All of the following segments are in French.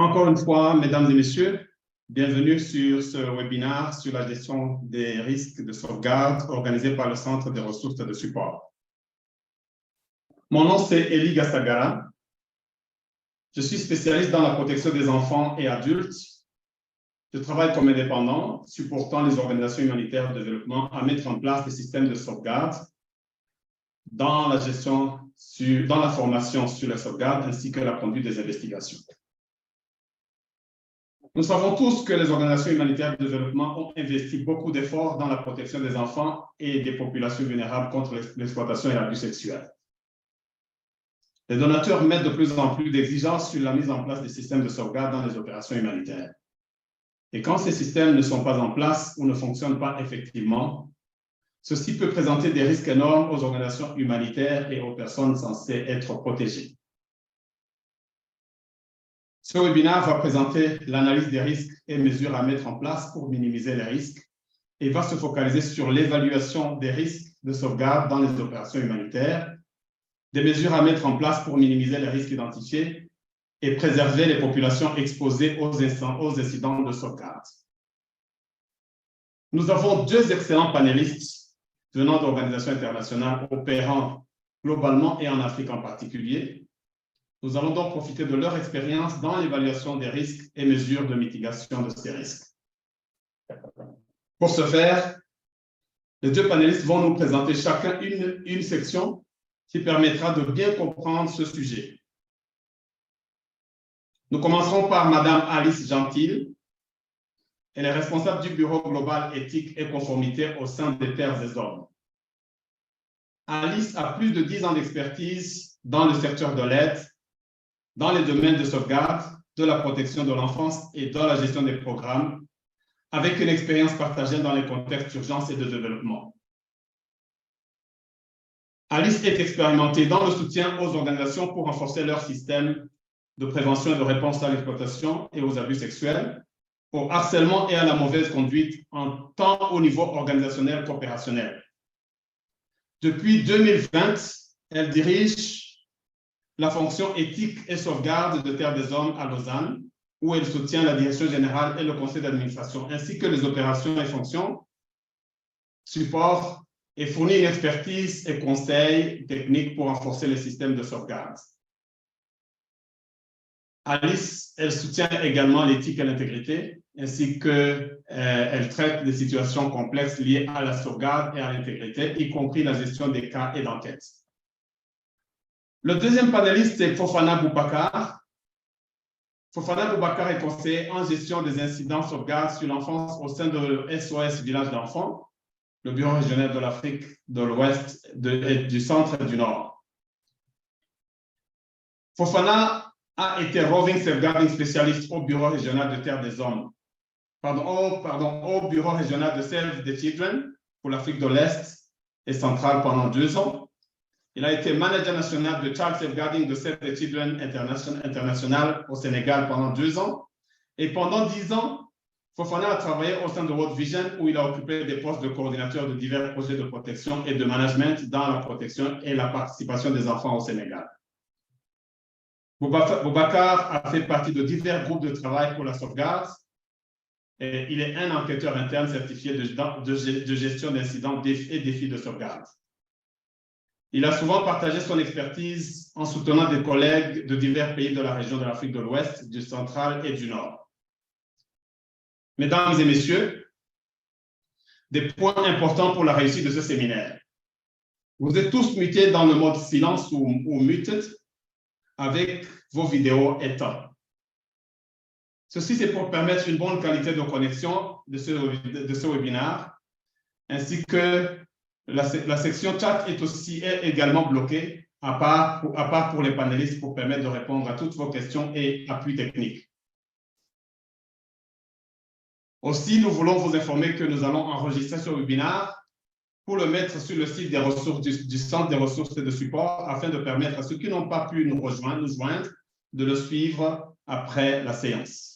Encore une fois, mesdames et messieurs, bienvenue sur ce webinaire sur la gestion des risques de sauvegarde organisé par le Centre des ressources de support. Mon nom, c'est Eli Gassagara. Je suis spécialiste dans la protection des enfants et adultes. Je travaille comme indépendant, supportant les organisations humanitaires de développement à mettre en place des systèmes de sauvegarde dans la gestion, dans la formation sur la sauvegarde ainsi que la conduite des investigations. Nous savons tous que les organisations humanitaires de développement ont investi beaucoup d'efforts dans la protection des enfants et des populations vulnérables contre l'exploitation et l'abus sexuel. Les donateurs mettent de plus en plus d'exigences sur la mise en place des systèmes de sauvegarde dans les opérations humanitaires. Et quand ces systèmes ne sont pas en place ou ne fonctionnent pas effectivement, ceci peut présenter des risques énormes aux organisations humanitaires et aux personnes censées être protégées. Ce webinaire va présenter l'analyse des risques et mesures à mettre en place pour minimiser les risques et va se focaliser sur l'évaluation des risques de sauvegarde dans les opérations humanitaires, des mesures à mettre en place pour minimiser les risques identifiés et préserver les populations exposées aux incidents de sauvegarde. Nous avons deux excellents panélistes venant d'organisations internationales opérant globalement et en Afrique en particulier. Nous allons donc profiter de leur expérience dans l'évaluation des risques et mesures de mitigation de ces risques. Pour ce faire, les deux panélistes vont nous présenter chacun une section qui permettra de bien comprendre ce sujet. Nous commencerons par Madame Alice Gentil. Elle est responsable du Bureau global éthique et conformité au sein des Terres des Hommes. Alice a plus de 10 ans d'expertise dans le secteur de l'aide, dans les domaines de sauvegarde, de la protection de l'enfance et dans la gestion des programmes, avec une expérience partagée dans les contextes d'urgence et de développement. Alice est expérimentée dans le soutien aux organisations pour renforcer leur système de prévention et de réponse à l'exploitation et aux abus sexuels, au harcèlement et à la mauvaise conduite, tant au niveau organisationnel qu'opérationnel. Depuis 2020, elle dirige la fonction éthique et sauvegarde de Terre des Hommes à Lausanne, où elle soutient la direction générale et le conseil d'administration, ainsi que les opérations et fonctions, support et fournit une expertise et conseils techniques pour renforcer les systèmes de sauvegarde. Alice, elle soutient également l'éthique et l'intégrité, ainsi qu'elle traite des situations complexes liées à la sauvegarde et à l'intégrité, y compris la gestion des cas et d'enquête. Le deuxième panéliste, c'est Fofana Boubacar. Fofana Boubacar est conseiller en gestion des incidents sauvegarde sur l'enfance au sein de SOS Village d'enfants, le Bureau régional de l'Afrique de l'Ouest du Centre et du Nord. Fofana a été Roving Safeguarding Specialist au Bureau régional de Terre des Hommes, au Bureau régional de Save the Children pour l'Afrique de l'Est et centrale pendant 2 ans. Il a été manager national de Child Safeguarding de Save the Children International au Sénégal pendant 2 ans. Et pendant 10 ans, Fofana a travaillé au sein de World Vision où il a occupé des postes de coordinateur de divers projets de protection et de management dans la protection et la participation des enfants au Sénégal. Boubacar a fait partie de divers groupes de travail pour la sauvegarde et il est un enquêteur interne certifié de gestion d'incidents et défis de sauvegarde. Il a souvent partagé son expertise en soutenant des collègues de divers pays de la région de l'Afrique de l'Ouest, du Central et du Nord. Mesdames et messieurs, des points importants pour la réussite de ce séminaire. Vous êtes tous mutés dans le mode silence ou muted avec vos vidéos éteintes. Ceci, c'est pour permettre une bonne qualité de connexion de ce webinaire, ainsi que la section chat est également bloquée, à part pour les panélistes, pour permettre de répondre à toutes vos questions et appuis techniques. Aussi, nous voulons vous informer que nous allons enregistrer ce webinaire pour le mettre sur le site des ressources du Centre des ressources et de support afin de permettre à ceux qui n'ont pas pu nous joindre de le suivre après la séance.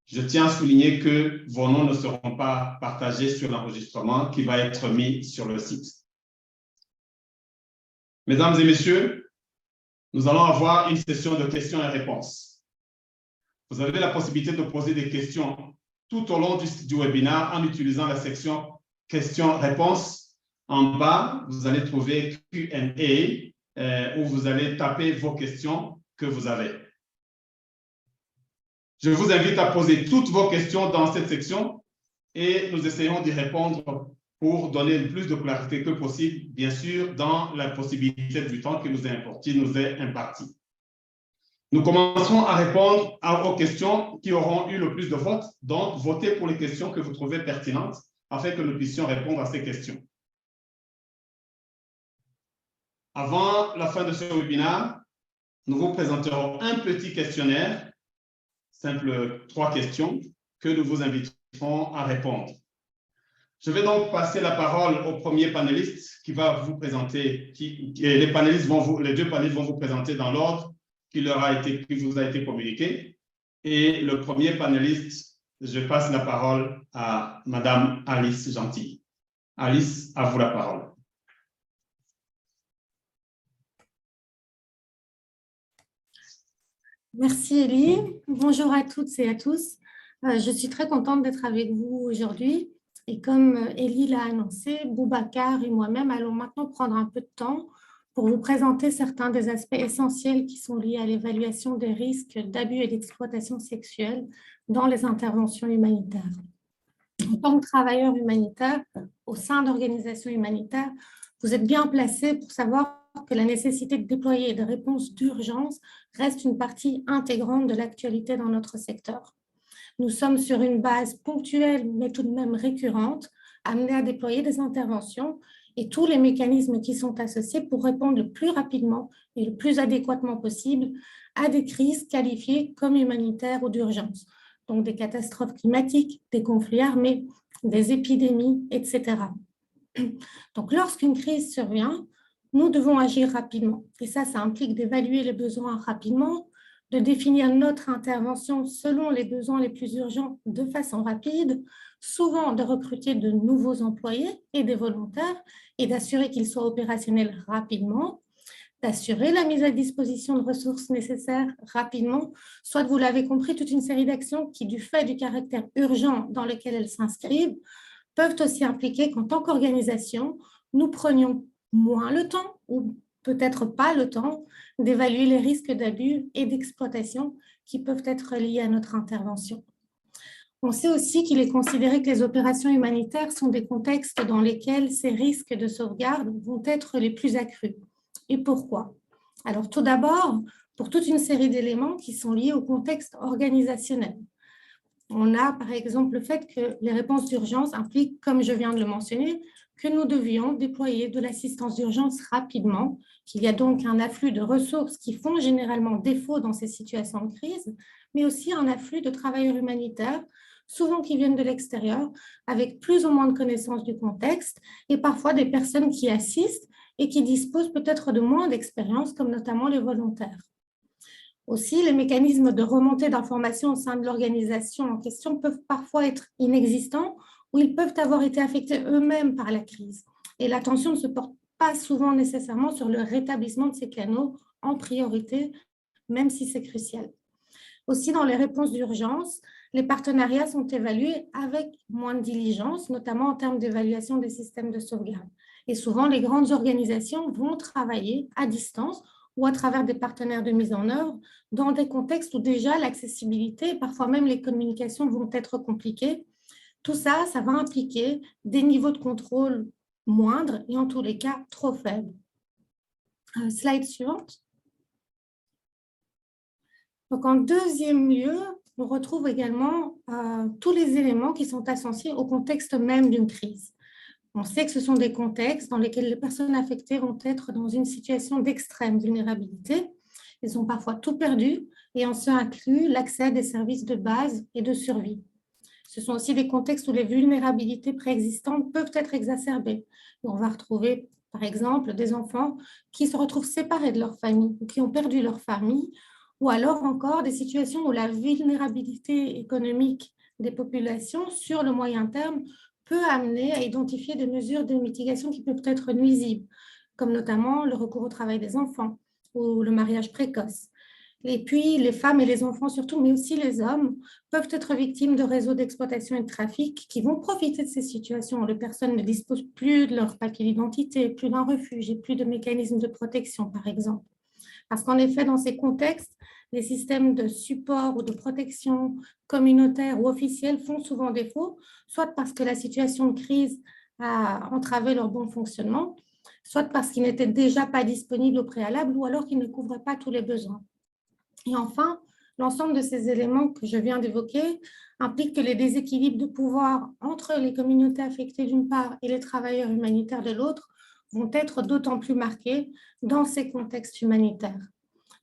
Je tiens à souligner que vos noms ne seront pas partagés sur l'enregistrement qui va être mis sur le site. Mesdames et messieurs, nous allons avoir une session de questions et réponses. Vous avez la possibilité de poser des questions tout au long du webinaire en utilisant la section questions-réponses. En bas, vous allez trouver Q&A où vous allez taper vos questions que vous avez. Je vous invite à poser toutes vos questions dans cette section et nous essayons d'y répondre pour donner le plus de clarité que possible, bien sûr, dans la possibilité du temps qui nous est imparti. Nous commencerons à répondre aux questions qui auront eu le plus de votes. Donc, votez pour les questions que vous trouvez pertinentes afin que nous puissions répondre à ces questions. Avant la fin de ce webinaire, nous vous présenterons un petit questionnaire, simple 3 questions, que nous vous inviterons à répondre. Je vais donc passer la parole au premier panéliste qui va vous présenter, les deux panélistes vont vous présenter dans l'ordre qui vous a été communiqué. Et le premier panéliste, je passe la parole à Madame Alice Gentil. Alice, à vous la parole. Merci Elie. Bonjour à toutes et à tous. Je suis très contente d'être avec vous aujourd'hui. Et comme Elie l'a annoncé, Boubacar et moi-même allons maintenant prendre un peu de temps pour vous présenter certains des aspects essentiels qui sont liés à l'évaluation des risques d'abus et d'exploitation sexuelle dans les interventions humanitaires. En tant que travailleur humanitaire, au sein d'organisations humanitaires, vous êtes bien placé pour savoir que la nécessité de déployer des réponses d'urgence reste une partie intégrante de l'actualité dans notre secteur. Nous sommes sur une base ponctuelle, mais tout de même récurrente, amenés à déployer des interventions et tous les mécanismes qui sont associés pour répondre le plus rapidement et le plus adéquatement possible à des crises qualifiées comme humanitaires ou d'urgence. Donc des catastrophes climatiques, des conflits armés, des épidémies, etc. Donc lorsqu'une crise survient, nous devons agir rapidement. Et ça implique d'évaluer les besoins rapidement, de définir notre intervention selon les besoins les plus urgents de façon rapide, souvent de recruter de nouveaux employés et des volontaires et d'assurer qu'ils soient opérationnels rapidement, d'assurer la mise à disposition de ressources nécessaires rapidement, soit vous l'avez compris, toute une série d'actions qui, du fait du caractère urgent dans lequel elles s'inscrivent, peuvent aussi impliquer qu'en tant qu'organisation, nous prenions moins le temps ou peut-être pas le temps d'évaluer les risques d'abus et d'exploitation qui peuvent être liés à notre intervention. On sait aussi qu'il est considéré que les opérations humanitaires sont des contextes dans lesquels ces risques de sauvegarde vont être les plus accrus. Et pourquoi? Alors tout d'abord, pour toute une série d'éléments qui sont liés au contexte organisationnel. On a par exemple le fait que les réponses d'urgence impliquent, comme je viens de le mentionner, que nous devions déployer de l'assistance d'urgence rapidement, qu'il y a donc un afflux de ressources qui font généralement défaut dans ces situations de crise, mais aussi un afflux de travailleurs humanitaires, souvent qui viennent de l'extérieur, avec plus ou moins de connaissances du contexte, et parfois des personnes qui assistent et qui disposent peut-être de moins d'expérience, comme notamment les volontaires. Aussi, les mécanismes de remontée d'informations au sein de l'organisation en question peuvent parfois être inexistants ou ils peuvent avoir été affectés eux-mêmes par la crise. Et l'attention ne se porte pas souvent nécessairement sur le rétablissement de ces canaux en priorité, même si c'est crucial. Aussi, dans les réponses d'urgence, les partenariats sont évalués avec moins de diligence, notamment en termes d'évaluation des systèmes de sauvegarde. Et souvent, les grandes organisations vont travailler à distance ou à travers des partenaires de mise en œuvre dans des contextes où déjà l'accessibilité et parfois même les communications vont être compliquées. Tout ça, ça va impliquer des niveaux de contrôle moindres et en tous les cas trop faibles. Slide suivante. Donc, en deuxième lieu, on retrouve également tous les éléments qui sont associés au contexte même d'une crise. On sait que ce sont des contextes dans lesquels les personnes affectées vont être dans une situation d'extrême vulnérabilité. Elles ont parfois tout perdu et en ce inclut l'accès à des services de base et de survie. Ce sont aussi des contextes où les vulnérabilités préexistantes peuvent être exacerbées. On va retrouver, par exemple, des enfants qui se retrouvent séparés de leur famille ou qui ont perdu leur famille, ou alors encore des situations où la vulnérabilité économique des populations sur le moyen terme peut amener à identifier des mesures de mitigation qui peuvent être nuisibles, comme notamment le recours au travail des enfants ou le mariage précoce. Et puis, les femmes et les enfants surtout, mais aussi les hommes, peuvent être victimes de réseaux d'exploitation et de trafic qui vont profiter de ces situations où les personnes ne disposent plus de leur papier d'identité, plus d'un refuge et plus de mécanismes de protection, par exemple. Parce qu'en effet, dans ces contextes, les systèmes de support ou de protection communautaire ou officiels font souvent défaut, soit parce que la situation de crise a entravé leur bon fonctionnement, soit parce qu'ils n'étaient déjà pas disponibles au préalable ou alors qu'ils ne couvraient pas tous les besoins. Et enfin, l'ensemble de ces éléments que je viens d'évoquer implique que les déséquilibres de pouvoir entre les communautés affectées d'une part et les travailleurs humanitaires de l'autre vont être d'autant plus marqués dans ces contextes humanitaires.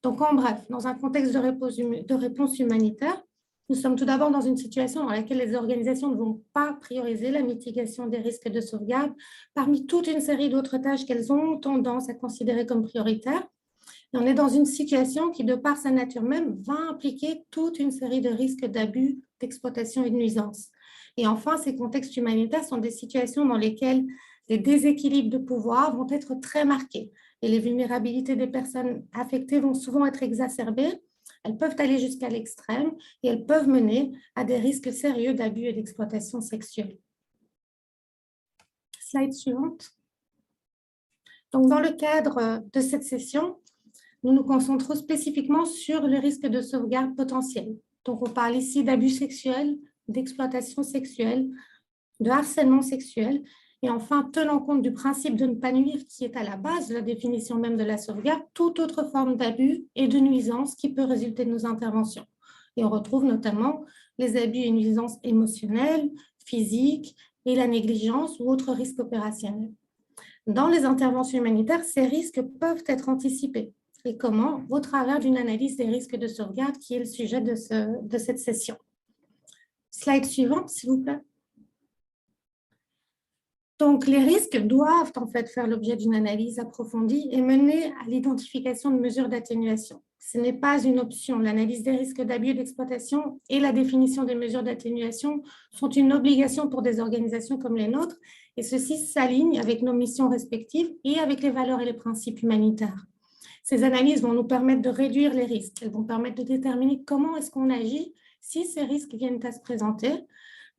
Donc, en bref, dans un contexte de réponse humanitaire, nous sommes tout d'abord dans une situation dans laquelle les organisations ne vont pas prioriser la mitigation des risques de sauvegarde parmi toute une série d'autres tâches qu'elles ont tendance à considérer comme prioritaires. Et on est dans une situation qui, de par sa nature même, va impliquer toute une série de risques d'abus, d'exploitation et de nuisance. Et enfin, ces contextes humanitaires sont des situations dans lesquelles les déséquilibres de pouvoir vont être très marqués et les vulnérabilités des personnes affectées vont souvent être exacerbées. Elles peuvent aller jusqu'à l'extrême et elles peuvent mener à des risques sérieux d'abus et d'exploitation sexuelle. Slide suivante. Donc, dans le cadre de cette session, nous nous concentrons spécifiquement sur les risques de sauvegarde potentiels. Donc, on parle ici d'abus sexuels, d'exploitation sexuelle, de harcèlement sexuel, et enfin, tenant compte du principe de ne pas nuire qui est à la base de la définition même de la sauvegarde, toute autre forme d'abus et de nuisance qui peut résulter de nos interventions. Et on retrouve notamment les abus et nuisances émotionnelles, physiques, et la négligence ou autres risques opérationnels. Dans les interventions humanitaires, ces risques peuvent être anticipés. Et comment? Au travers d'une analyse des risques de sauvegarde qui est le sujet de cette session. Slide suivante, s'il vous plaît. Donc, les risques doivent en fait faire l'objet d'une analyse approfondie et mener à l'identification de mesures d'atténuation. Ce n'est pas une option. L'analyse des risques d'abus et d'exploitation et la définition des mesures d'atténuation sont une obligation pour des organisations comme les nôtres et ceci s'aligne avec nos missions respectives et avec les valeurs et les principes humanitaires. Ces analyses vont nous permettre de réduire les risques. Elles vont permettre de déterminer comment est-ce qu'on agit si ces risques viennent à se présenter,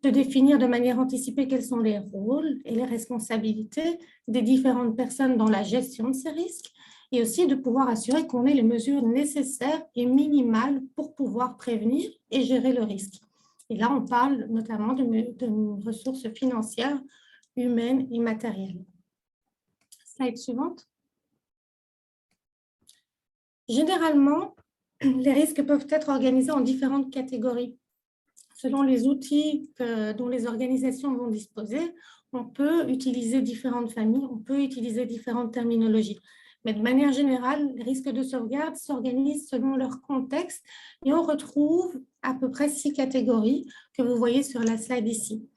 de définir de manière anticipée quels sont les rôles et les responsabilités des différentes personnes dans la gestion de ces risques et aussi de pouvoir assurer qu'on ait les mesures nécessaires et minimales pour pouvoir prévenir et gérer le risque. Et là, on parle notamment de ressources financières, humaines et matérielles. Slide suivante. Généralement, les risques peuvent être organisés en différentes catégories. Selon les outils dont les organisations vont disposer, on peut utiliser différentes familles, on peut utiliser différentes terminologies. Mais de manière générale, les risques de sauvegarde s'organisent selon leur contexte et on retrouve à peu près 6 catégories que vous voyez sur la slide ici.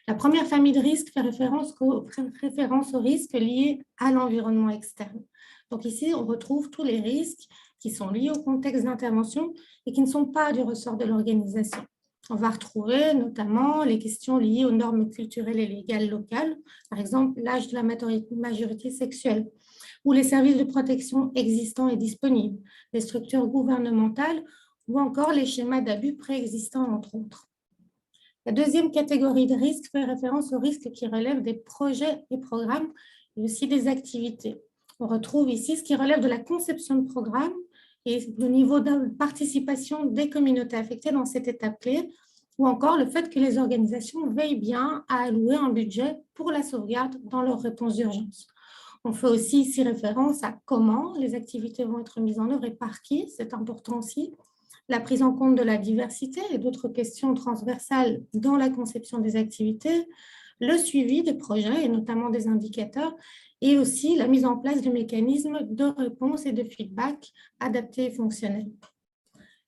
La première famille de risques fait référence aux risques liés à l'environnement externe. Donc ici, on retrouve tous les risques qui sont liés au contexte d'intervention et qui ne sont pas du ressort de l'organisation. On va retrouver notamment les questions liées aux normes culturelles et légales locales, par exemple l'âge de la majorité sexuelle, ou les services de protection existants et disponibles, les structures gouvernementales ou encore les schémas d'abus préexistants, entre autres. La deuxième catégorie de risques fait référence aux risques qui relèvent des projets et programmes et aussi des activités. On retrouve ici ce qui relève de la conception de programmes et le niveau de participation des communautés affectées dans cette étape clé, ou encore le fait que les organisations veillent bien à allouer un budget pour la sauvegarde dans leur réponse d'urgence. On fait aussi ici référence à comment les activités vont être mises en œuvre et par qui, c'est important aussi, la prise en compte de la diversité et d'autres questions transversales dans la conception des activités, le suivi des projets et notamment des indicateurs, et aussi la mise en place de mécanismes de réponse et de feedback adaptés et fonctionnels.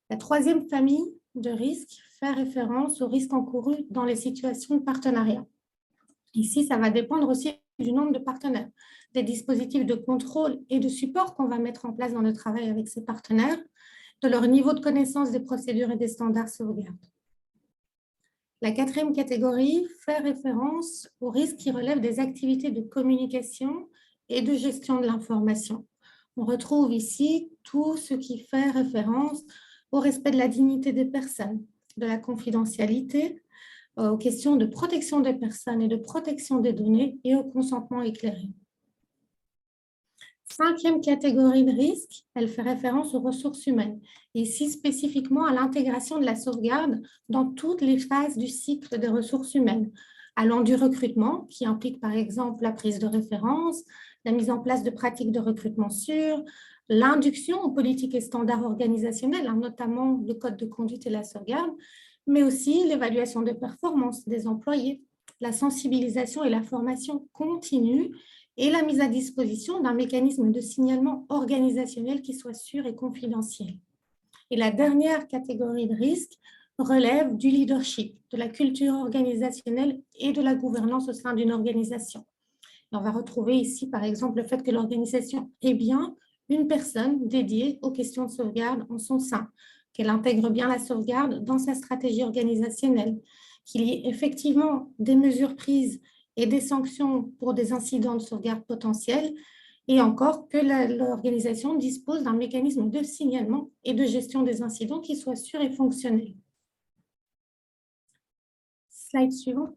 La troisième famille de risques fait référence aux risques encourus dans les situations de partenariat. Ici, ça va dépendre aussi du nombre de partenaires, des dispositifs de contrôle et de support qu'on va mettre en place dans le travail avec ces partenaires, de leur niveau de connaissance des procédures et des standards sauvegarde. La quatrième catégorie fait référence aux risques qui relèvent des activités de communication et de gestion de l'information. On retrouve ici tout ce qui fait référence au respect de la dignité des personnes, de la confidentialité, aux questions de protection des personnes et de protection des données et au consentement éclairé. Cinquième catégorie de risque, elle fait référence aux ressources humaines, et ici spécifiquement à l'intégration de la sauvegarde dans toutes les phases du cycle des ressources humaines, allant du recrutement, qui implique par exemple la prise de référence, la mise en place de pratiques de recrutement sûres, l'induction aux politiques et standards organisationnels, notamment le code de conduite et la sauvegarde, mais aussi l'évaluation des performances des employés, la sensibilisation et la formation continue et la mise à disposition d'un mécanisme de signalement organisationnel qui soit sûr et confidentiel. Et la dernière catégorie de risque relève du leadership, de la culture organisationnelle et de la gouvernance au sein d'une organisation. Et on va retrouver ici, par exemple, le fait que l'organisation ait bien une personne dédiée aux questions de sauvegarde en son sein, qu'elle intègre bien la sauvegarde dans sa stratégie organisationnelle, qu'il y ait effectivement des mesures prises et des sanctions pour des incidents de sauvegarde potentiels, et encore que l'organisation dispose d'un mécanisme de signalement et de gestion des incidents qui soit sûr et fonctionnel. Slide suivant.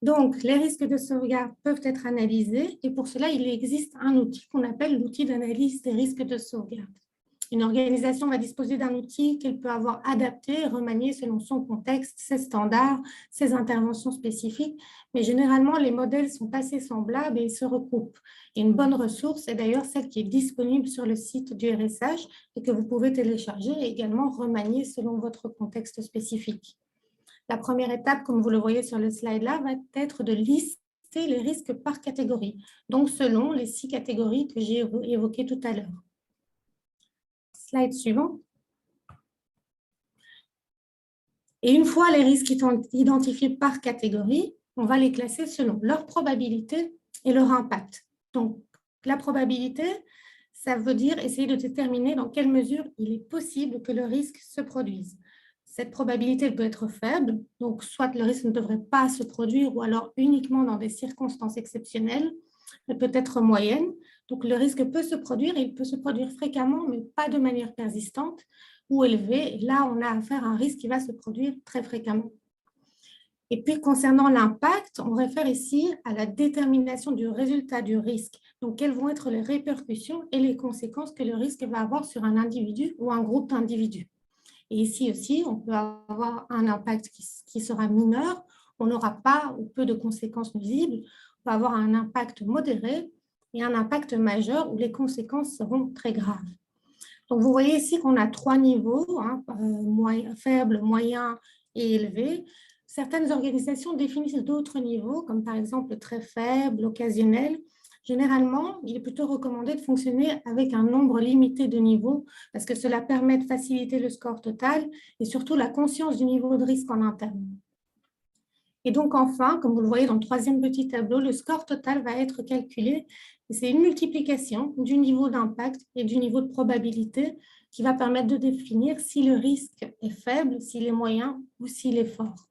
Donc, les risques de sauvegarde peuvent être analysés et pour cela, il existe un outil qu'on appelle l'outil d'analyse des risques de sauvegarde. Une organisation va disposer d'un outil qu'elle peut avoir adapté et remanié selon son contexte, ses standards, ses interventions spécifiques, mais généralement, les modèles sont assez semblables et ils se recoupent. Et une bonne ressource est d'ailleurs celle qui est disponible sur le site du RSH et que vous pouvez télécharger et également remanier selon votre contexte spécifique. La première étape, comme vous le voyez sur le slide là, va être de lister les risques par catégorie, donc selon les 6 catégories que j'ai évoquées tout à l'heure. Slide suivant. Et une fois les risques identifiés par catégorie, on va les classer selon leur probabilité et leur impact. Donc, la probabilité, ça veut dire essayer de déterminer dans quelle mesure il est possible que le risque se produise. Cette probabilité peut être faible, donc soit le risque ne devrait pas se produire ou alors uniquement dans des circonstances exceptionnelles. Elle peut être moyenne, donc le risque peut se produire, et il peut se produire fréquemment, mais pas de manière persistante ou élevée. Et là, on a affaire à un risque qui va se produire très fréquemment. Et puis, concernant l'impact, on réfère ici à la détermination du résultat du risque. Donc, quelles vont être les répercussions et les conséquences que le risque va avoir sur un individu ou un groupe d'individus. Et ici aussi, on peut avoir un impact qui sera mineur, on n'aura pas ou peu de conséquences nuisibles, on va avoir un impact modéré et un impact majeur où les conséquences seront très graves. Donc, vous voyez ici qu'on a 3 niveaux, faible, moyen et élevé. Certaines organisations définissent d'autres niveaux, comme par exemple très faible, occasionnel. Généralement, il est plutôt recommandé de fonctionner avec un nombre limité de niveaux parce que cela permet de faciliter le score total et surtout la conscience du niveau de risque en interne. Et donc enfin, comme vous le voyez dans le 3e petit tableau, le score total va être calculé. C'est une multiplication du niveau d'impact et du niveau de probabilité qui va permettre de définir si le risque est faible, s'il est moyen ou s'il est fort.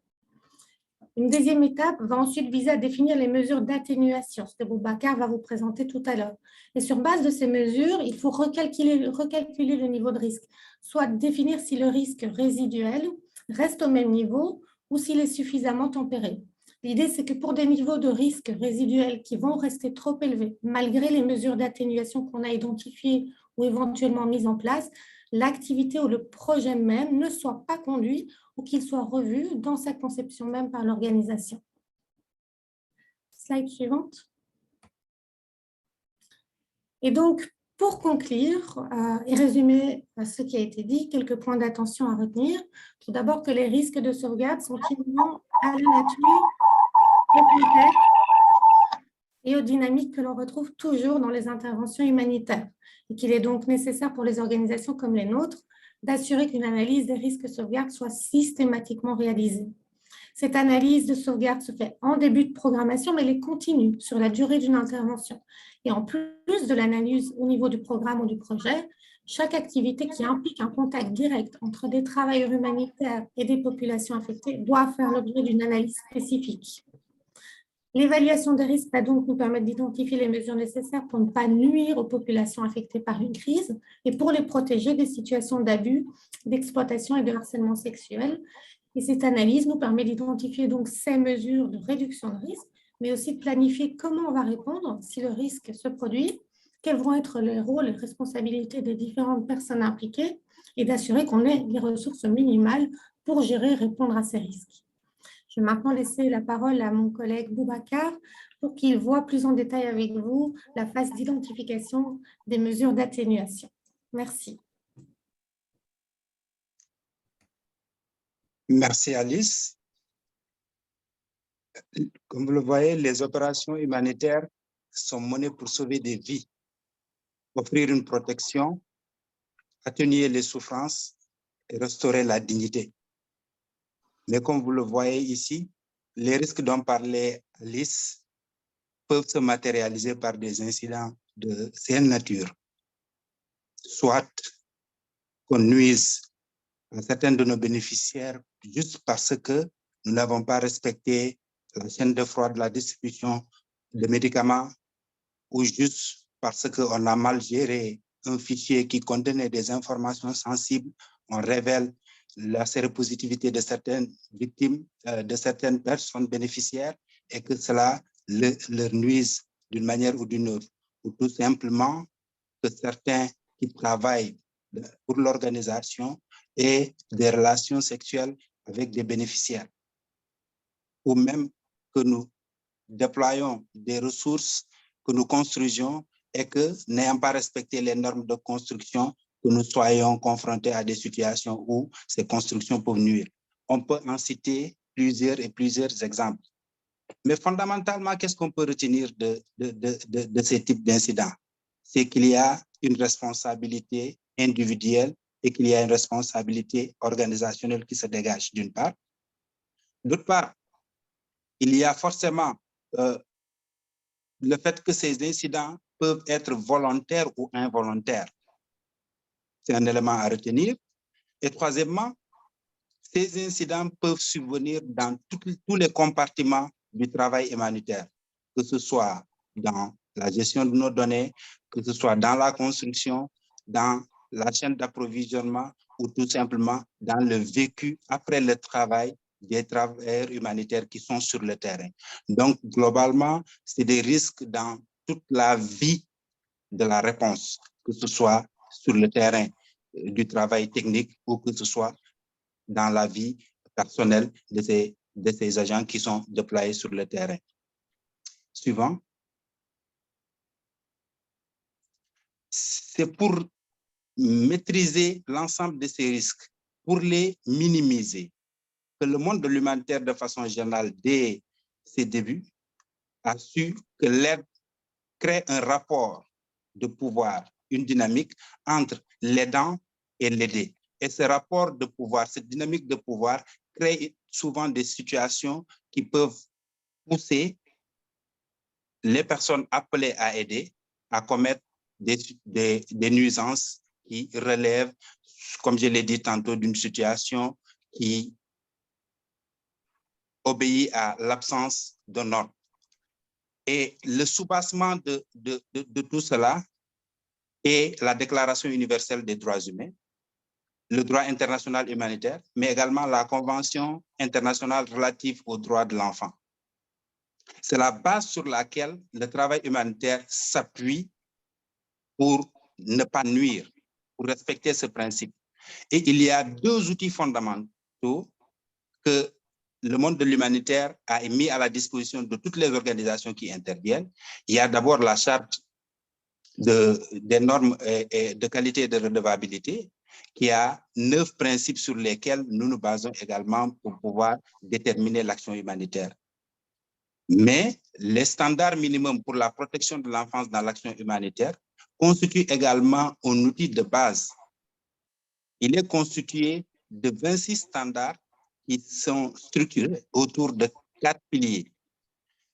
Une deuxième étape va ensuite viser à définir les mesures d'atténuation, ce que Boubacar va vous présenter tout à l'heure. Et sur base de ces mesures, il faut recalculer le niveau de risque, soit définir si le risque résiduel reste au même niveau ou s'il est suffisamment tempéré. L'idée, c'est que pour des niveaux de risque résiduels qui vont rester trop élevés, malgré les mesures d'atténuation qu'on a identifiées ou éventuellement mises en place, l'activité ou le projet même ne soit pas conduit ou qu'il soit revu dans sa conception même par l'organisation. Slide suivante. Et donc, pour conclure et résumer ce qui a été dit, quelques points d'attention à retenir. Tout d'abord, que les risques de sauvegarde sont inhérents à la nature, au contexte et aux dynamiques que l'on retrouve toujours dans les interventions humanitaires et qu'il est donc nécessaire pour les organisations comme les nôtres d'assurer qu'une analyse des risques de sauvegarde soit systématiquement réalisée. Cette analyse de sauvegarde se fait en début de programmation, mais elle est continue sur la durée d'une intervention. Et en plus de l'analyse au niveau du programme ou du projet, chaque activité qui implique un contact direct entre des travailleurs humanitaires et des populations affectées doit faire l'objet d'une analyse spécifique. L'évaluation des risques va donc nous permettre d'identifier les mesures nécessaires pour ne pas nuire aux populations affectées par une crise et pour les protéger des situations d'abus, d'exploitation et de harcèlement sexuel. Et cette analyse nous permet d'identifier donc ces mesures de réduction de risque, mais aussi de planifier comment on va répondre si le risque se produit, quels vont être les rôles et responsabilités des différentes personnes impliquées et d'assurer qu'on ait les ressources minimales pour gérer et répondre à ces risques. Je vais maintenant laisser la parole à mon collègue Boubacar pour qu'il voit plus en détail avec vous la phase d'identification des mesures d'atténuation. Merci. Merci Alice. Comme vous le voyez, les opérations humanitaires sont menées pour sauver des vies, offrir une protection, atténuer les souffrances et restaurer la dignité. Mais comme vous le voyez ici, les risques dont parlait Alice peuvent se matérialiser par des incidents de cette nature. Soit qu'on nuise à certains de nos bénéficiaires juste parce que nous n'avons pas respecté la chaîne de froid de la distribution de médicaments ou juste parce qu'on a mal géré un fichier qui contenait des informations sensibles, on révèle la séropositivité de certaines victimes, de certaines personnes bénéficiaires et que cela leur nuise d'une manière ou d'une autre. Ou tout simplement que certains qui travaillent pour l'organisation aient des relations sexuelles avec des bénéficiaires. Ou même que nous déployons des ressources, que nous construisions et que, n'ayant pas respecté les normes de construction, que nous soyons confrontés à des situations où ces constructions peuvent nuire. On peut en citer plusieurs exemples. Mais fondamentalement, qu'est-ce qu'on peut retenir de ces types d'incidents? C'est qu'il y a une responsabilité individuelle et qu'il y a une responsabilité organisationnelle qui se dégage d'une part. D'autre part, il y a forcément le fait que ces incidents peuvent être volontaires ou involontaires. C'est un élément à retenir. Et troisièmement, ces incidents peuvent subvenir dans tous les compartiments du travail humanitaire, que ce soit dans la gestion de nos données, que ce soit dans la construction, dans la chaîne d'approvisionnement ou tout simplement dans le vécu après le travail des travailleurs humanitaires qui sont sur le terrain. Donc, globalement, c'est des risques dans toute la vie de la réponse, que ce soit sur le terrain du travail technique ou que ce soit dans la vie personnelle de ces agents qui sont déployés sur le terrain. Suivant. C'est pour maîtriser l'ensemble de ces risques, pour les minimiser, que le monde de l'humanitaire de façon générale, dès ses débuts, a su que l'aide crée un rapport de pouvoir, une dynamique entre l'aidant et l'aidé. Et ce rapport de pouvoir, cette dynamique de pouvoir crée souvent des situations qui peuvent pousser les personnes appelées à aider à commettre des nuisances qui relèvent, comme je l'ai dit tantôt, d'une situation qui obéit à l'absence d'un ordre. Et le soubassement de tout cela est la Déclaration universelle des droits humains, le droit international humanitaire, mais également la Convention internationale relative aux droits de l'enfant. C'est la base sur laquelle le travail humanitaire s'appuie pour ne pas nuire, pour respecter ce principe. Et il y a deux outils fondamentaux que le monde de l'humanitaire a mis à la disposition de toutes les organisations qui interviennent. Il y a d'abord la charte des normes de qualité et de redevabilité, qui a 9 principes sur lesquels nous nous basons également pour pouvoir déterminer l'action humanitaire. Mais les standards minimums pour la protection de l'enfance dans l'action humanitaire constituent également un outil de base. Il est constitué de 26 standards qui sont structurés autour de 4 piliers.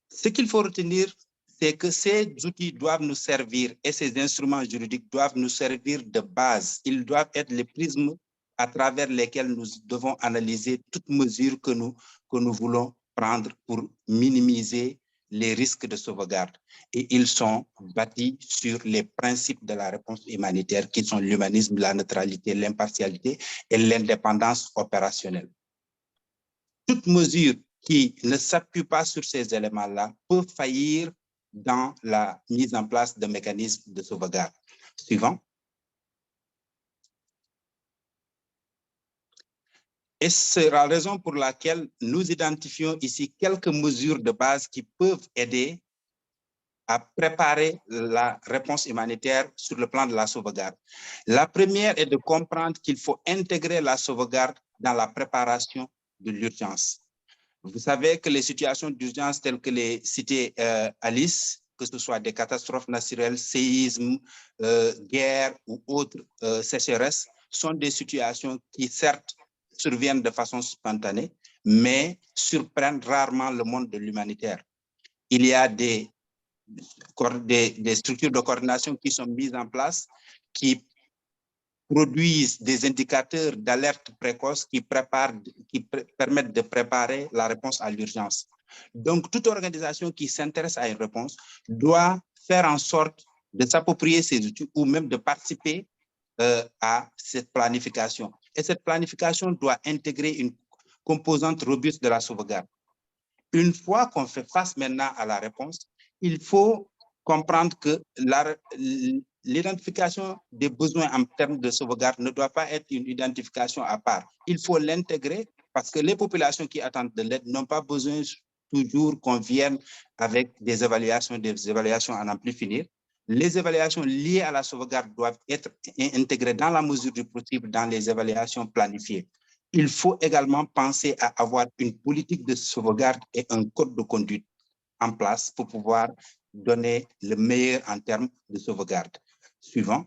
Ce qu'il faut retenir, c'est que ces outils doivent nous servir et ces instruments juridiques doivent nous servir de base. Ils doivent être les prismes à travers lesquels nous devons analyser toute mesure que nous voulons prendre pour minimiser les risques de sauvegarde. Et ils sont bâtis sur les principes de la réponse humanitaire qui sont l'humanisme, la neutralité, l'impartialité et l'indépendance opérationnelle. Toute mesure qui ne s'appuie pas sur ces éléments-là peut faillir dans la mise en place de mécanismes de sauvegarde. Suivant. Et c'est la raison pour laquelle nous identifions ici quelques mesures de base qui peuvent aider à préparer la réponse humanitaire sur le plan de la sauvegarde. La première est de comprendre qu'il faut intégrer la sauvegarde dans la préparation de l'urgence. Vous savez que les situations d'urgence telles que les cités Alice, que ce soit des catastrophes naturelles, séismes, guerres ou autres sécheresses, sont des situations qui certes surviennent de façon spontanée, mais surprennent rarement le monde de l'humanitaire. Il y a des structures de coordination qui sont mises en place, qui produisent des indicateurs d'alerte précoce qui permettent de préparer la réponse à l'urgence. Donc, toute organisation qui s'intéresse à une réponse doit faire en sorte de s'approprier ces outils ou même de participer à cette planification. Et cette planification doit intégrer une composante robuste de la sauvegarde. Une fois qu'on fait face maintenant à la réponse, il faut comprendre que l'identification des besoins en termes de sauvegarde ne doit pas être une identification à part. Il faut l'intégrer parce que les populations qui attendent de l'aide n'ont pas besoin toujours qu'on vienne avec des évaluations à n'en plus finir. Les évaluations liées à la sauvegarde doivent être intégrées dans la mesure du possible dans les évaluations planifiées. Il faut également penser à avoir une politique de sauvegarde et un code de conduite en place pour pouvoir donner le meilleur en termes de sauvegarde. Suivant.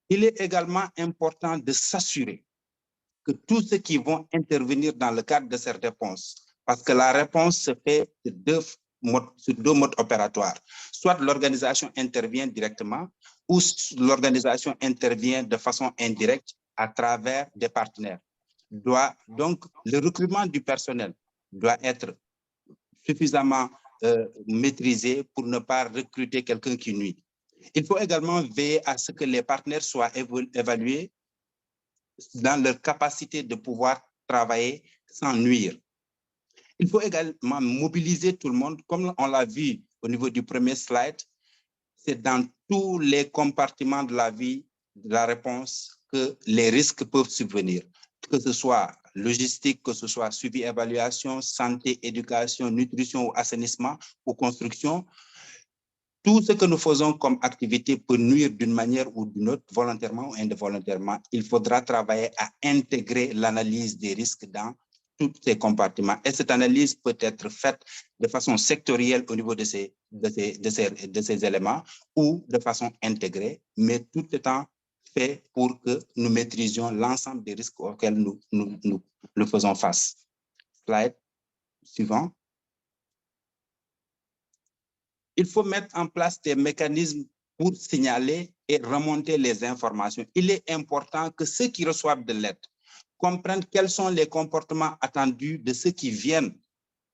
Il est également important de s'assurer que tous ceux qui vont intervenir dans le cadre de cette réponse, parce que la réponse se fait sur deux modes opératoires. Soit l'organisation intervient directement ou l'organisation intervient de façon indirecte à travers des partenaires. Donc, le recrutement du personnel doit être suffisamment maîtrisé pour ne pas recruter quelqu'un qui nuit. Il faut également veiller à ce que les partenaires soient évalués dans leur capacité de pouvoir travailler sans nuire. Il faut également mobiliser tout le monde, comme on l'a vu au niveau du premier slide, c'est dans tous les compartiments de la vie, de la réponse, que les risques peuvent subvenir, que ce soit logistique, que ce soit suivi, évaluation, santé, éducation, nutrition ou assainissement ou construction. Tout ce que nous faisons comme activité peut nuire d'une manière ou d'une autre, volontairement ou involontairement. Il faudra travailler à intégrer l'analyse des risques dans tous ces compartiments. Et cette analyse peut être faite de façon sectorielle au niveau de ces éléments ou de façon intégrée, mais tout étant fait pour que nous maîtrisions l'ensemble des risques auxquels nous faisons face. Slide suivant. Il faut mettre en place des mécanismes pour signaler et remonter les informations. Il est important que ceux qui reçoivent de l'aide comprennent quels sont les comportements attendus de ceux qui viennent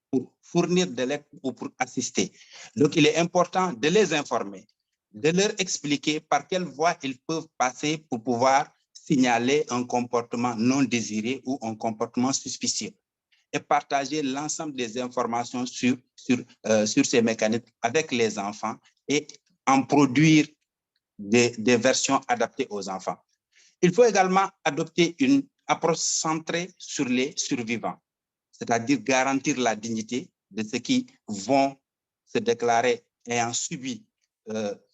pour fournir de l'aide ou pour assister. Donc, il est important de les informer, de leur expliquer par quelle voie ils peuvent passer pour pouvoir signaler un comportement non désiré ou un comportement suspicieux et partager l'ensemble des informations sur ces mécanismes avec les enfants et en produire des versions adaptées aux enfants. Il faut également adopter une approche centrée sur les survivants, c'est-à-dire garantir la dignité de ceux qui vont se déclarer ayant subi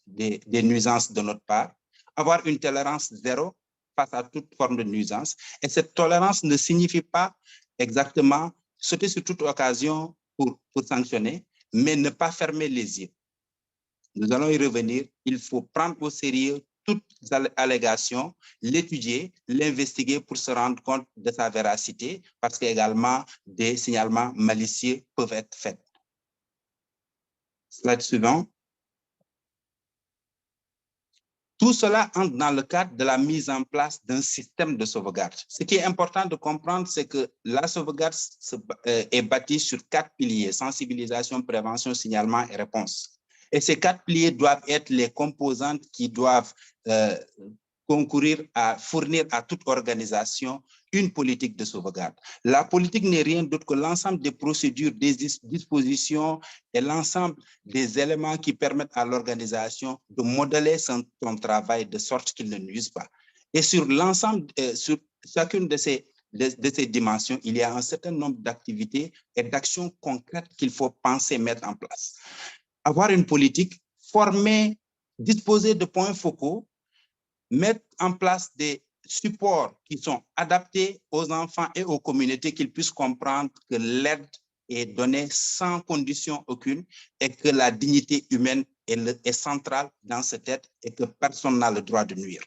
des nuisances de notre part, avoir une tolérance zéro face à toute forme de nuisance. Et cette tolérance ne signifie pas exactement sauter sur toute occasion pour sanctionner, mais ne pas fermer les yeux. Nous allons y revenir. Il faut prendre au sérieux toute allégation, l'étudier, l'investiguer pour se rendre compte de sa véracité, parce qu'également des signalements malicieux peuvent être faits. Slide suivant. Tout cela entre dans le cadre de la mise en place d'un système de sauvegarde. Ce qui est important de comprendre, c'est que la sauvegarde est bâtie sur 4 piliers: sensibilisation, prévention, signalement et réponse. Et ces 4 piliers doivent être les composantes qui doivent concourir à fournir à toute organisation une politique de sauvegarde. La politique n'est rien d'autre que l'ensemble des procédures, des dispositions et l'ensemble des éléments qui permettent à l'organisation de modeler son travail de sorte qu'il ne nuise pas. Et sur l'ensemble, sur chacune de ces dimensions, il y a un certain nombre d'activités et d'actions concrètes qu'il faut penser mettre en place. Avoir une politique, former, disposer de points focaux, mettre en place des supports qui sont adaptés aux enfants et aux communautés, qu'ils puissent comprendre que l'aide est donnée sans condition aucune et que la dignité humaine est centrale dans cette aide et que personne n'a le droit de nuire.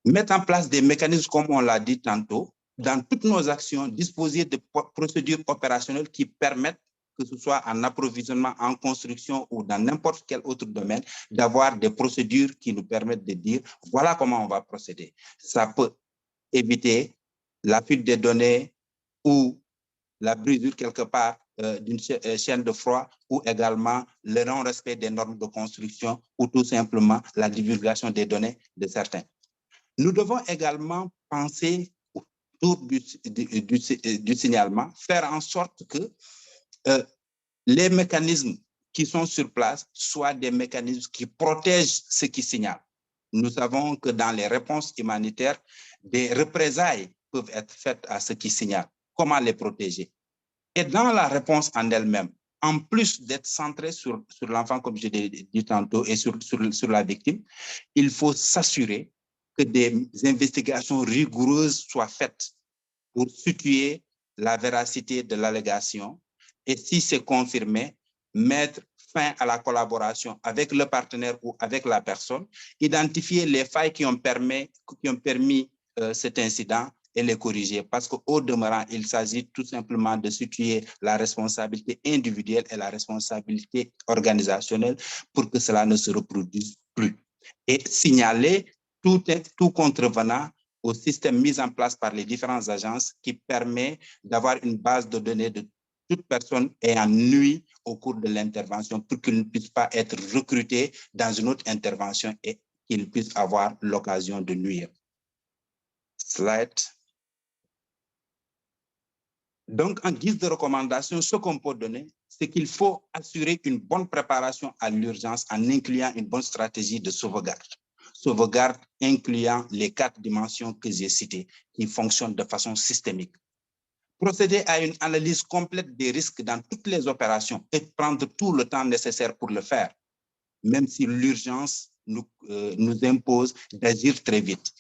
Mettre en place des mécanismes, comme on l'a dit tantôt, dans toutes nos actions, disposer de procédures opérationnelles qui permettent, que ce soit en approvisionnement, en construction ou dans n'importe quel autre domaine, d'avoir des procédures qui nous permettent de dire voilà comment on va procéder. Ça peut éviter la fuite des données ou la brisure quelque part d'une chaîne de froid, ou également le non-respect des normes de construction, ou tout simplement la divulgation des données de certains. Nous devons également penser autour du signalement, faire en sorte que les mécanismes qui sont sur place soient des mécanismes qui protègent ceux qui signalent. Nous savons que dans les réponses humanitaires, des représailles peuvent être faites à ceux qui signalent. Comment les protéger? Et dans la réponse en elle-même, en plus d'être centré sur l'enfant, comme je l'ai dit tantôt, et sur la victime, il faut s'assurer que des investigations rigoureuses soient faites pour situer la véracité de l'allégation et, si c'est confirmé, mettre fin à la collaboration avec le partenaire ou avec la personne, identifier les failles qui ont permis cet incident et les corriger. Parce qu'au demeurant, il s'agit tout simplement de situer la responsabilité individuelle et la responsabilité organisationnelle pour que cela ne se reproduise plus. Et signaler tout contrevenant au système mis en place par les différentes agences qui permet d'avoir une base de données de toute personne ayant nui au cours de l'intervention pour qu'il ne puisse pas être recruté dans une autre intervention et qu'il puisse avoir l'occasion de nuire. Slide. Donc, en guise de recommandation, ce qu'on peut donner, c'est qu'il faut assurer une bonne préparation à l'urgence en incluant une bonne stratégie de sauvegarde. Sauvegarde incluant les 4 dimensions que j'ai citées, qui fonctionnent de façon systémique. Procéder à une analyse complète des risques dans toutes les opérations et prendre tout le temps nécessaire pour le faire, même si l'urgence nous impose d'agir très vite.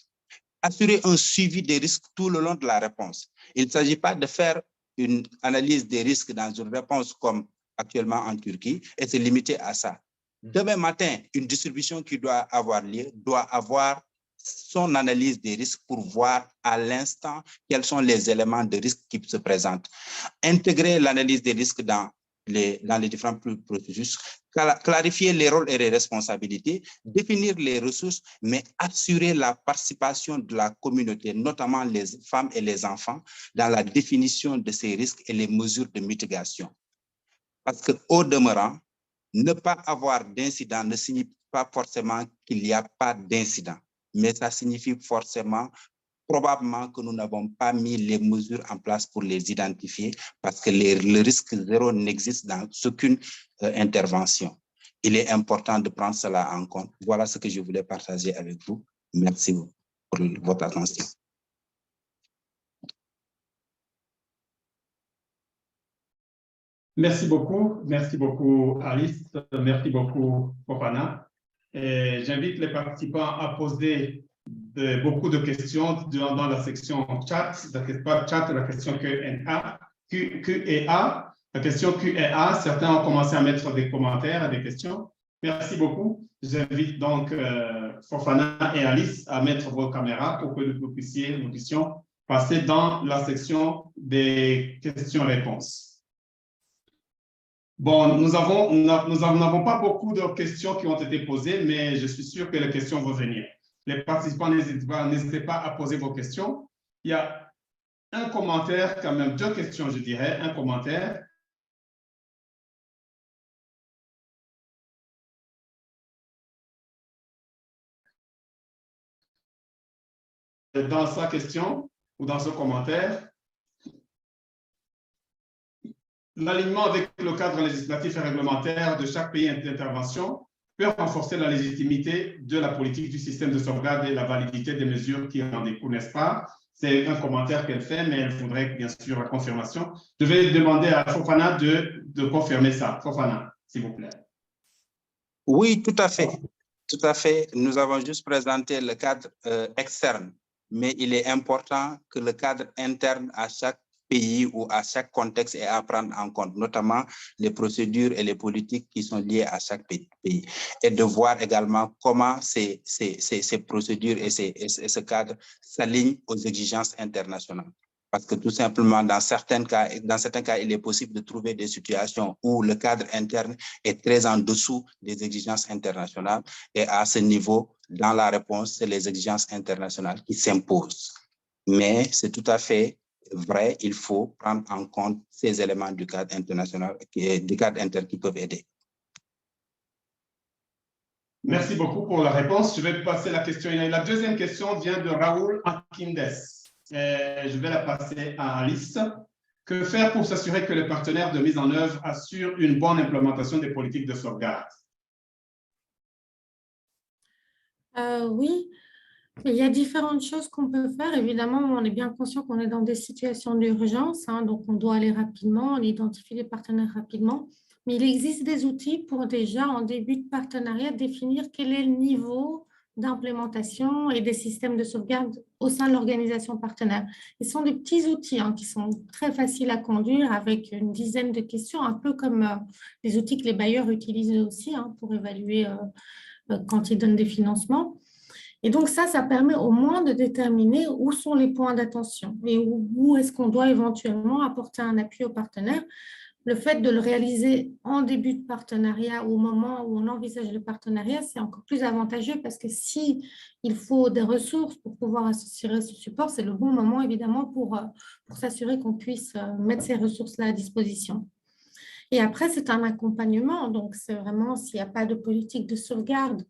Assurer un suivi des risques tout le long de la réponse. Il ne s'agit pas de faire une analyse des risques dans une réponse comme actuellement en Turquie et se limiter à ça. Demain matin, une distribution qui doit avoir lieu doit avoir son analyse des risques pour voir à l'instant quels sont les éléments de risque qui se présentent. Intégrer l'analyse des risques dans les différents processus, clarifier les rôles et les responsabilités, définir les ressources, mais assurer la participation de la communauté, notamment les femmes et les enfants, dans la définition de ces risques et les mesures de mitigation. Parce qu'au demeurant, ne pas avoir d'incident ne signifie pas forcément qu'il n'y a pas d'incident, mais ça signifie forcément, probablement, que nous n'avons pas mis les mesures en place pour les identifier parce que le risque zéro n'existe dans aucune intervention. Il est important de prendre cela en compte. Voilà ce que je voulais partager avec vous. Merci pour votre attention. Merci beaucoup Alice, merci beaucoup Fofana. J'invite les participants à poser beaucoup de questions dans la section chat, la question Q et A. La question Q et A, certains ont commencé à mettre des commentaires, des questions. Merci beaucoup. J'invite donc Fofana et Alice à mettre vos caméras pour que nous puissions passer dans la section des questions-réponses. Bon, nous n'avons pas beaucoup de questions qui ont été posées, mais je suis sûr que les questions vont venir. Les participants, n'hésitez pas à poser vos questions. Il y a un commentaire, quand même, 2 questions, je dirais, un commentaire. Dans sa question ou dans ce commentaire, l'alignement avec le cadre législatif et réglementaire de chaque pays d'intervention peut renforcer la légitimité de la politique du système de sauvegarde et la validité des mesures qui en découlent, n'est-ce pas? C'est un commentaire qu'elle fait, mais elle voudrait bien sûr la confirmation. Je vais demander à Fofana de confirmer ça. Fofana, s'il vous plaît. Oui, tout à fait. Tout à fait. Nous avons juste présenté le cadre externe, mais il est important que le cadre interne à chaque pays ou à chaque contexte est à prendre en compte, notamment les procédures et les politiques qui sont liées à chaque pays. Et de voir également comment ces procédures et ce cadre s'alignent aux exigences internationales. Parce que tout simplement, dans certains cas, il est possible de trouver des situations où le cadre interne est très en dessous des exigences internationales. Et à ce niveau, dans la réponse, c'est les exigences internationales qui s'imposent. Mais c'est tout à fait vrai, il faut prendre en compte ces éléments du cadre international, du cadre interne qui peuvent aider. Merci beaucoup pour la réponse. Je vais passer la question. La deuxième question vient de Raoul Akindes. Je vais la passer à Alice. Que faire pour s'assurer que les partenaires de mise en œuvre assurent une bonne implémentation des politiques de sauvegarde? Oui, il y a différentes choses qu'on peut faire. Évidemment, on est bien conscient qu'on est dans des situations d'urgence, hein, donc on doit aller rapidement, on identifie les partenaires rapidement. Mais il existe des outils pour déjà, en début de partenariat, définir quel est le niveau d'implémentation et des systèmes de sauvegarde au sein de l'organisation partenaire. Ce sont des petits outils qui sont très faciles à conduire avec une dizaine de questions, un peu comme les outils que les bailleurs utilisent aussi pour évaluer quand ils donnent des financements. Et donc ça permet au moins de déterminer où sont les points d'attention et où est-ce qu'on doit éventuellement apporter un appui aux partenaires. Le fait de le réaliser en début de partenariat ou au moment où on envisage le partenariat, c'est encore plus avantageux parce que si il faut des ressources pour pouvoir assurer ce support, c'est le bon moment évidemment pour s'assurer qu'on puisse mettre ces ressources-là à disposition. Et après, c'est un accompagnement. Donc, c'est vraiment, s'il n'y a pas de politique de sauvegarde,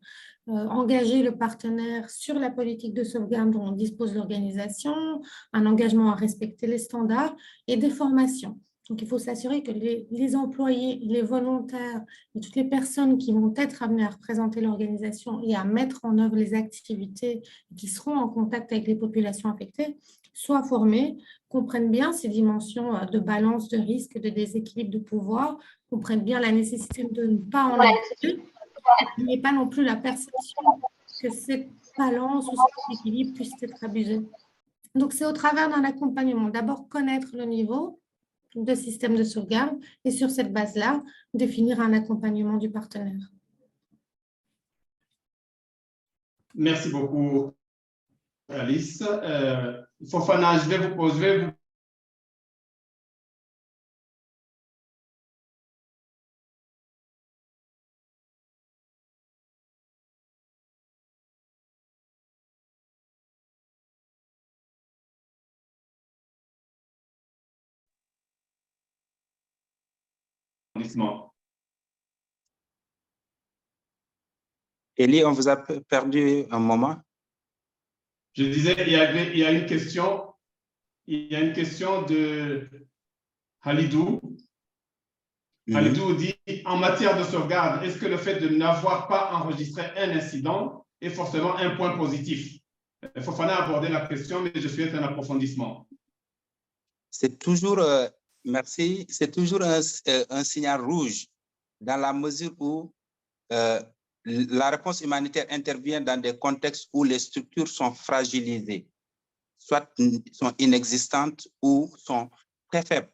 engager le partenaire sur la politique de sauvegarde dont dispose l'organisation, un engagement à respecter les standards et des formations. Donc, il faut s'assurer que les employés, les volontaires et toutes les personnes qui vont être amenées à représenter l'organisation et à mettre en œuvre les activités qui seront en contact avec les populations affectées soient formés, comprennent bien ces dimensions de balance de risque, de déséquilibre de pouvoir, comprennent bien la nécessité de ne pas en abuser, il n'y a pas non plus la perception que cette balance ou cet équilibre puisse être abusé. Donc, c'est au travers d'un accompagnement. D'abord, connaître le niveau de système de sauvegarde et sur cette base-là, définir un accompagnement du partenaire. Merci beaucoup, Alice. Fofana, je vais vous poser... Élie, on vous a perdu un moment. Je disais, il y a une question de Halidou. Halidou dit, en matière de sauvegarde, est-ce que le fait de n'avoir pas enregistré un incident est forcément un point positif? Fofana a abordé la question, mais je souhaite un approfondissement. C'est toujours, merci, c'est toujours un signal rouge dans la mesure où la réponse humanitaire intervient dans des contextes où les structures sont fragilisées, soit sont inexistantes ou sont très faibles.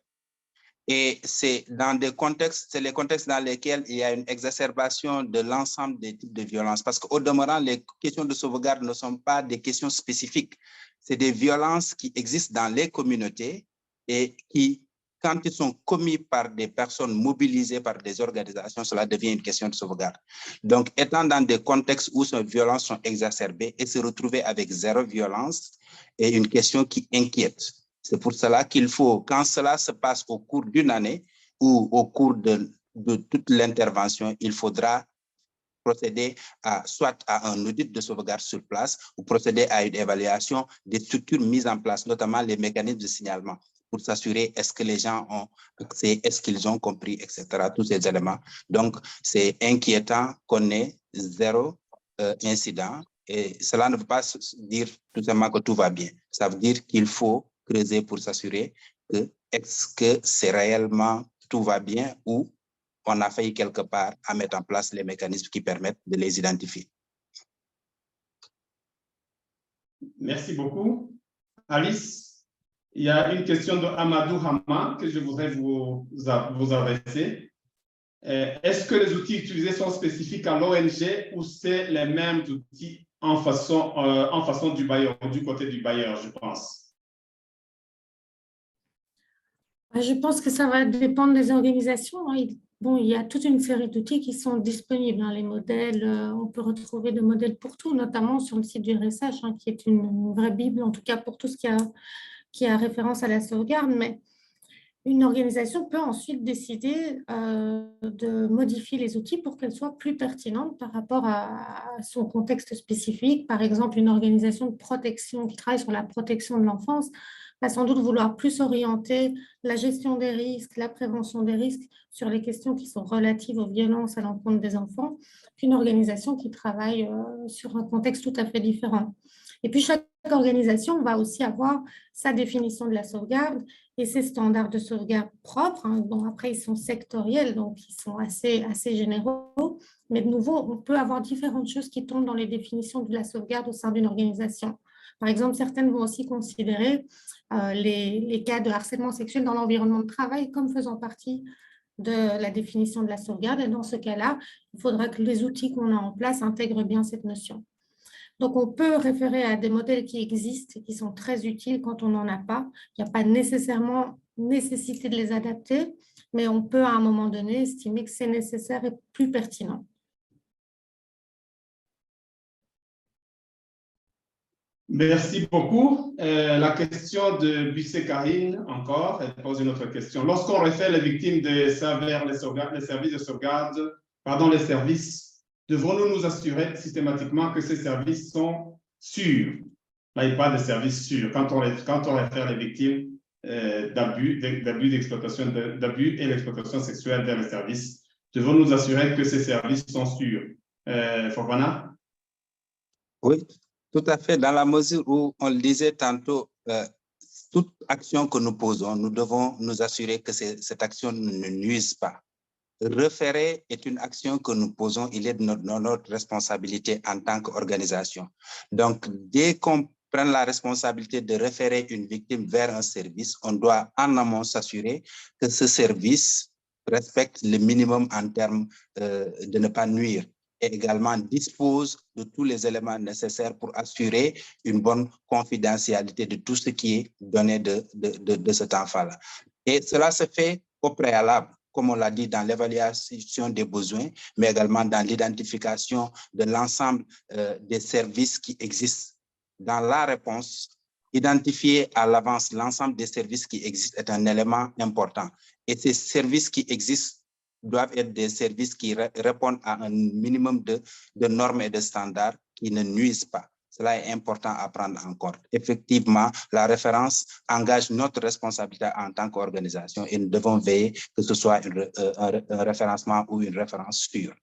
Et c'est dans des contextes, c'est les contextes dans lesquels il y a une exacerbation de l'ensemble des types de violences. Parce qu'au demeurant, les questions de sauvegarde ne sont pas des questions spécifiques. C'est des violences qui existent dans les communautés et qui quand ils sont commis par des personnes mobilisées par des organisations, cela devient une question de sauvegarde. Donc, étant dans des contextes où ces violences sont exacerbées et se retrouver avec zéro violence est une question qui inquiète. C'est pour cela qu'il faut, quand cela se passe au cours d'une année ou au cours de toute l'intervention, il faudra procéder soit à un audit de sauvegarde sur place ou procéder à une évaluation des structures mises en place, notamment les mécanismes de signalement, pour s'assurer est-ce que les gens ont accès, est-ce qu'ils ont compris, etc., tous ces éléments. Donc, c'est inquiétant qu'on ait zéro incident et cela ne veut pas dire tout simplement que tout va bien. Ça veut dire qu'il faut creuser pour s'assurer que est-ce que c'est réellement tout va bien ou on a failli quelque part à mettre en place les mécanismes qui permettent de les identifier. Merci beaucoup. Alice, il y a une question de Amadou Hama que je voudrais vous adresser. Est-ce que les outils utilisés sont spécifiques à l'ONG ou c'est les mêmes outils en façon du bailleur, du côté du bailleur, je pense? Je pense que ça va dépendre des organisations. Bon, il y a toute une série d'outils qui sont disponibles. Les modèles, on peut retrouver des modèles pour tout, notamment sur le site du RSH, qui est une vraie bible, en tout cas pour tout ce qui a référence à la sauvegarde. Mais une organisation peut ensuite décider de modifier les outils pour qu'elles soient plus pertinentes par rapport à son contexte spécifique. Par exemple, une organisation de protection qui travaille sur la protection de l'enfance va sans doute vouloir plus orienter la gestion des risques, la prévention des risques sur les questions qui sont relatives aux violences à l'encontre des enfants qu'une organisation qui travaille sur un contexte tout à fait différent. Et puis, chaque organisation va aussi avoir sa définition de la sauvegarde et ses standards de sauvegarde propres. Bon, après, ils sont sectoriels, donc ils sont assez généraux. Mais de nouveau, on peut avoir différentes choses qui tombent dans les définitions de la sauvegarde au sein d'une organisation. Par exemple, certaines vont aussi considérer les cas de harcèlement sexuel dans l'environnement de travail comme faisant partie de la définition de la sauvegarde. Et dans ce cas-là, il faudra que les outils qu'on a en place intègrent bien cette notion. Donc, on peut référer à des modèles qui existent et qui sont très utiles quand on n'en a pas. Il n'y a pas nécessairement nécessité de les adapter, mais on peut à un moment donné estimer que c'est nécessaire et plus pertinent. Merci beaucoup. La question de Bissé Karine, encore, elle pose une autre question. Lorsqu'on réfère les victimes vers les services de sauvegarde, les services, devrons-nous nous assurer systématiquement que ces services sont sûrs? Là, il parle de services sûrs. Quand on réfère les victimes d'abus et l'exploitation sexuelle vers les services, devons-nous nous assurer que ces services sont sûrs? Fofana? Oui, tout à fait. Dans la mesure où on le disait tantôt, toute action que nous posons, nous devons nous assurer que cette action ne nuise pas. Référer est une action que nous posons, il est de notre responsabilité en tant qu'organisation. Donc, dès qu'on prend la responsabilité de référer une victime vers un service, on doit en amont s'assurer que ce service respecte le minimum en termes de ne pas nuire et également dispose de tous les éléments nécessaires pour assurer une bonne confidentialité de tout ce qui est donné de cet enfant-là. Et cela se fait au préalable, comme on l'a dit, dans l'évaluation des besoins, mais également dans l'identification de l'ensemble des services qui existent. Dans la réponse, identifier à l'avance l'ensemble des services qui existent est un élément important. Et ces services qui existent doivent être des services qui répondent à un minimum de normes et de standards qui ne nuisent pas. Cela est important à prendre en compte. Effectivement, la référence engage notre responsabilité en tant qu'organisation et nous devons veiller que ce soit un référencement ou une référence sûre.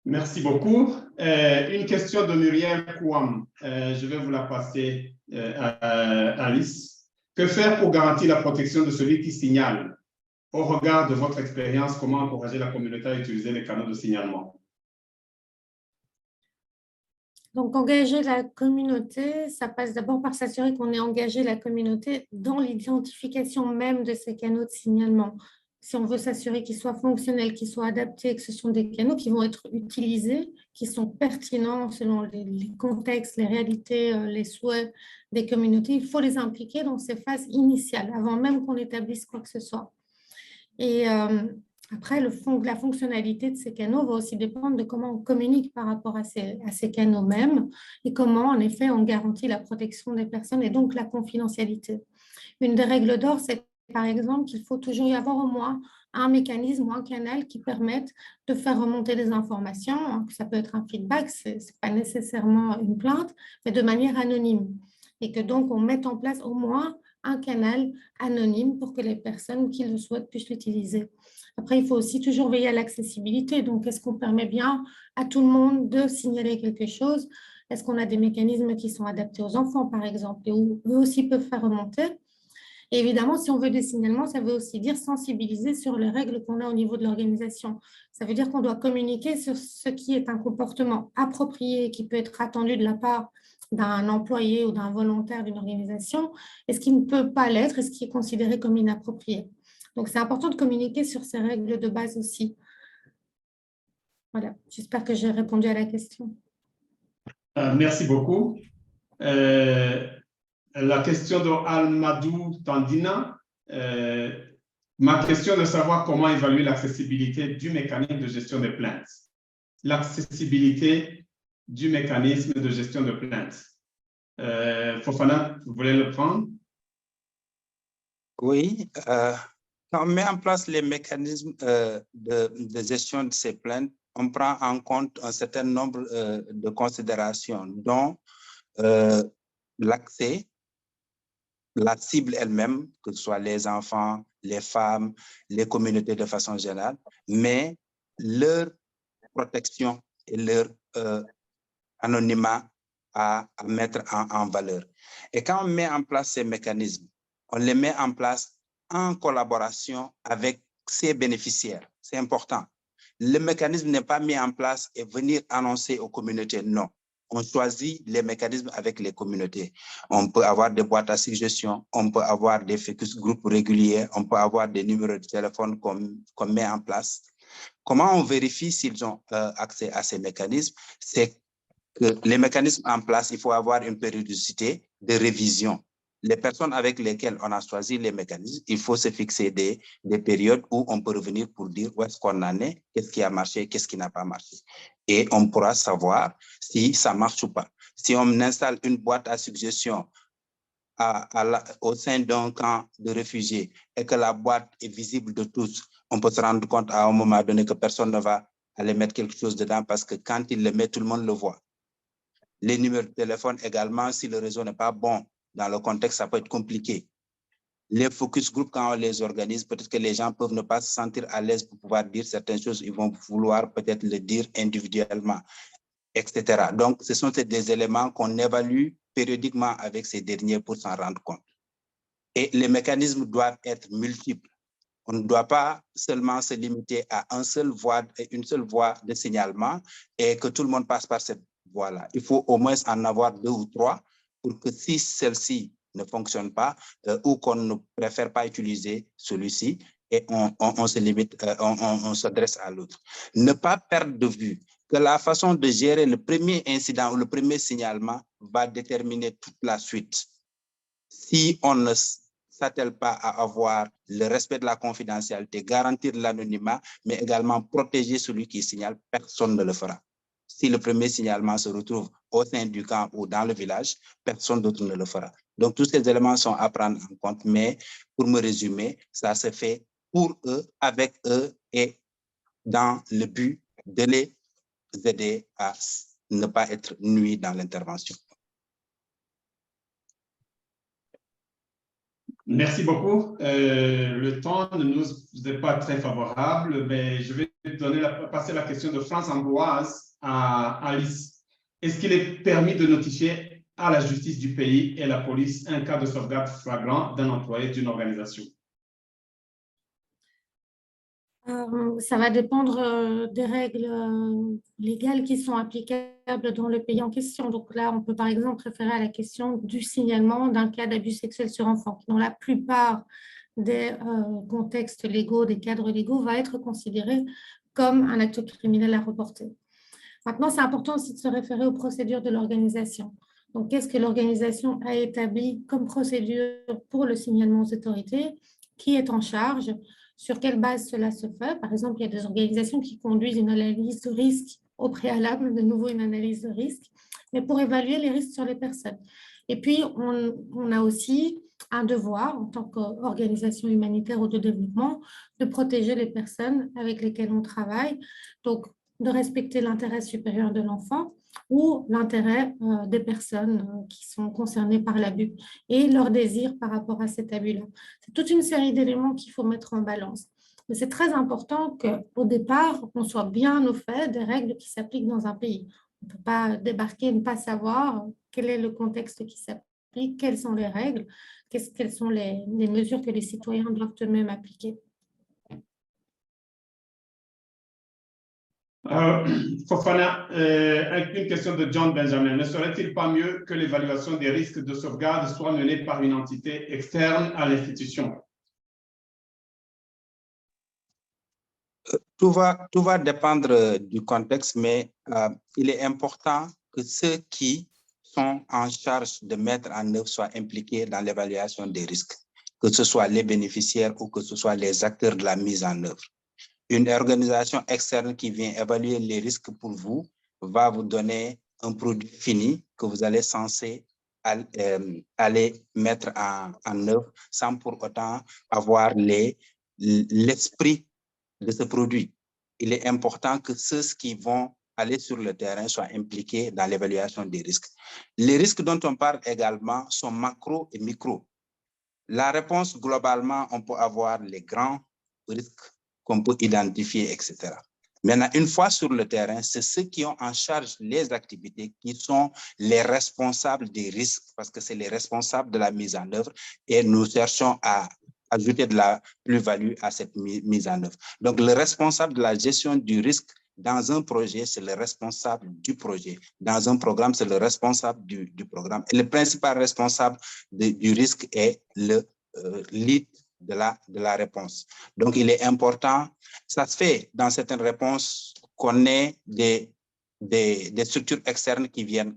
Merci beaucoup. Une question de Muriel Kouam. Je vais vous la passer à Alice. Que faire pour garantir la protection de celui qui signale? Au regard de votre expérience, comment encourager la communauté à utiliser les canaux de signalement? Donc, engager la communauté, ça passe d'abord par s'assurer qu'on ait engagé la communauté dans l'identification même de ces canaux de signalement. si on veut s'assurer qu'ils soient fonctionnels, qu'ils soient adaptés, que ce sont des canaux qui vont être utilisés, qui sont pertinents selon les contextes, les réalités, les souhaits des communautés, il faut les impliquer dans ces phases initiales, avant même qu'on établisse quoi que ce soit. Et après, la fonctionnalité de ces canaux va aussi dépendre de comment on communique par rapport à ces canaux mêmes et comment, en effet, on garantit la protection des personnes et donc la confidentialité. Une des règles d'or, c'est par exemple qu'il faut toujours y avoir au moins un mécanisme ou un canal qui permette de faire remonter des informations. Ça peut être un feedback, ce n'est pas nécessairement une plainte, mais de manière anonyme. Et que donc, on mette en place au moins un canal anonyme pour que les personnes qui le souhaitent puissent l'utiliser. Après, il faut aussi toujours veiller à l'accessibilité. Donc, est-ce qu'on permet bien à tout le monde de signaler quelque chose? Est-ce qu'on a des mécanismes qui sont adaptés aux enfants, par exemple, et où eux aussi peuvent faire remonter? Et évidemment, si on veut des signalements, ça veut aussi dire sensibiliser sur les règles qu'on a au niveau de l'organisation. Ça veut dire qu'on doit communiquer sur ce qui est un comportement approprié qui peut être attendu de la part d'un employé ou d'un volontaire d'une organisation et ce qui ne peut pas l'être et ce qui est considéré comme inapproprié. Donc, c'est important de communiquer sur ces règles de base aussi. Voilà, j'espère que j'ai répondu à la question. Merci beaucoup. La question de Almadou Tandina. Ma question est de savoir comment évaluer l'accessibilité du mécanisme de gestion des plaintes. L'accessibilité du mécanisme de gestion de plaintes. Fofana, vous voulez le prendre? Oui, quand on met en place les mécanismes de gestion de ces plaintes, on prend en compte un certain nombre de considérations, dont l'accès, la cible elle-même, que ce soit les enfants, les femmes, les communautés de façon générale, mais leur protection et leur anonymat à mettre en valeur. Et quand on met en place ces mécanismes, on les met en place en collaboration avec ses bénéficiaires. C'est important. Le mécanisme n'est pas mis en place et venir annoncer aux communautés, non. On choisit les mécanismes avec les communautés. On peut avoir des boîtes à suggestions, on peut avoir des focus groupes réguliers, on peut avoir des numéros de téléphone qu'on met en place. Comment on vérifie s'ils ont accès à ces mécanismes? C'est que les mécanismes en place, il faut avoir une périodicité de révision. Les personnes avec lesquelles on a choisi les mécanismes, il faut se fixer des périodes où on peut revenir pour dire où est-ce qu'on en est, qu'est-ce qui a marché, qu'est-ce qui n'a pas marché. Et on pourra savoir si ça marche ou pas. Si on installe une boîte à suggestions au sein d'un camp de réfugiés et que la boîte est visible de tous, on peut se rendre compte à un moment donné que personne ne va aller mettre quelque chose dedans parce que quand il le met, tout le monde le voit. Les numéros de téléphone également, si le réseau n'est pas bon dans le contexte, ça peut être compliqué. Les focus group, quand on les organise, peut-être que les gens peuvent ne pas se sentir à l'aise pour pouvoir dire certaines choses, ils vont vouloir peut-être le dire individuellement, etc. Donc, ce sont des éléments qu'on évalue périodiquement avec ces derniers pour s'en rendre compte. Et les mécanismes doivent être multiples. On ne doit pas seulement se limiter à une seule voie de signalement et que tout le monde passe par cette voie-là. Il faut au moins en avoir 2 ou 3 pour que si celle-ci ne fonctionne pas ou qu'on ne préfère pas utiliser celui-ci, et on se limite, on s'adresse à l'autre. Ne pas perdre de vue que la façon de gérer le premier incident ou le premier signalement va déterminer toute la suite. Si on ne s'attelle pas à avoir le respect de la confidentialité, garantir l'anonymat, mais également protéger celui qui signale, personne ne le fera. Si le premier signalement se retrouve au sein du camp ou dans le village, personne d'autre ne le fera. Donc, tous ces éléments sont à prendre en compte, mais pour me résumer, ça se fait pour eux, avec eux et dans le but de les aider à ne pas être nuits dans l'intervention. Merci beaucoup. Le temps ne nous est pas très favorable, mais je vais passer la question de France Ambroise à Alice. Est-ce qu'il est permis de notifier à la justice du pays et la police un cas de sauvegarde flagrant d'un employé d'une organisation? Ça va dépendre des règles légales qui sont applicables dans le pays en question. Donc là, on peut par exemple référer à la question du signalement d'un cas d'abus sexuel sur enfant, qui dans la plupart des contextes légaux, des cadres légaux, va être considéré comme un acte criminel à reporter. Maintenant, c'est important aussi de se référer aux procédures de l'organisation. Donc, qu'est-ce que l'organisation a établi comme procédure pour le signalement aux autorités? Qui est en charge? Sur quelle base cela se fait? Par exemple, il y a des organisations qui conduisent une analyse de risque au préalable, de nouveau une analyse de risque, mais pour évaluer les risques sur les personnes. Et puis, on a aussi un devoir, en tant qu'organisation humanitaire ou de développement, de protéger les personnes avec lesquelles on travaille. Donc, de respecter l'intérêt supérieur de l'enfant ou l'intérêt des personnes qui sont concernées par l'abus et leur désir par rapport à cet abus-là. C'est toute une série d'éléments qu'il faut mettre en balance. Mais c'est très important qu'au départ, on soit bien au fait des règles qui s'appliquent dans un pays. On ne peut pas débarquer et ne pas savoir quel est le contexte qui s'applique, quelles sont les règles, quelles sont les mesures que les citoyens doivent eux-mêmes appliquer. Fofana, une question de John Benjamin. Ne serait-il pas mieux que l'évaluation des risques de sauvegarde soit menée par une entité externe à l'institution? Tout va dépendre du contexte, mais il est important que ceux qui sont en charge de mettre en œuvre soient impliqués dans l'évaluation des risques, que ce soit les bénéficiaires ou que ce soit les acteurs de la mise en œuvre. Une organisation externe qui vient évaluer les risques pour vous va vous donner un produit fini que vous allez censé aller mettre en œuvre sans pour autant avoir l'esprit de ce produit. Il est important que ceux qui vont aller sur le terrain soient impliqués dans l'évaluation des risques. Les risques dont on parle également sont macro et micro. La réponse, globalement, on peut avoir les grands risques qu'on peut identifier, etc. Maintenant, une fois sur le terrain, c'est ceux qui ont en charge les activités qui sont les responsables des risques, parce que c'est les responsables de la mise en œuvre et nous cherchons à ajouter de la plus-value à cette mise en œuvre. Donc, le responsable de la gestion du risque dans un projet, c'est le responsable du projet. Dans un programme, c'est le responsable du programme. Et le principal responsable du risque est le lead de la réponse. Donc, il est important, ça se fait dans certaines réponses qu'on ait des structures externes qui viennent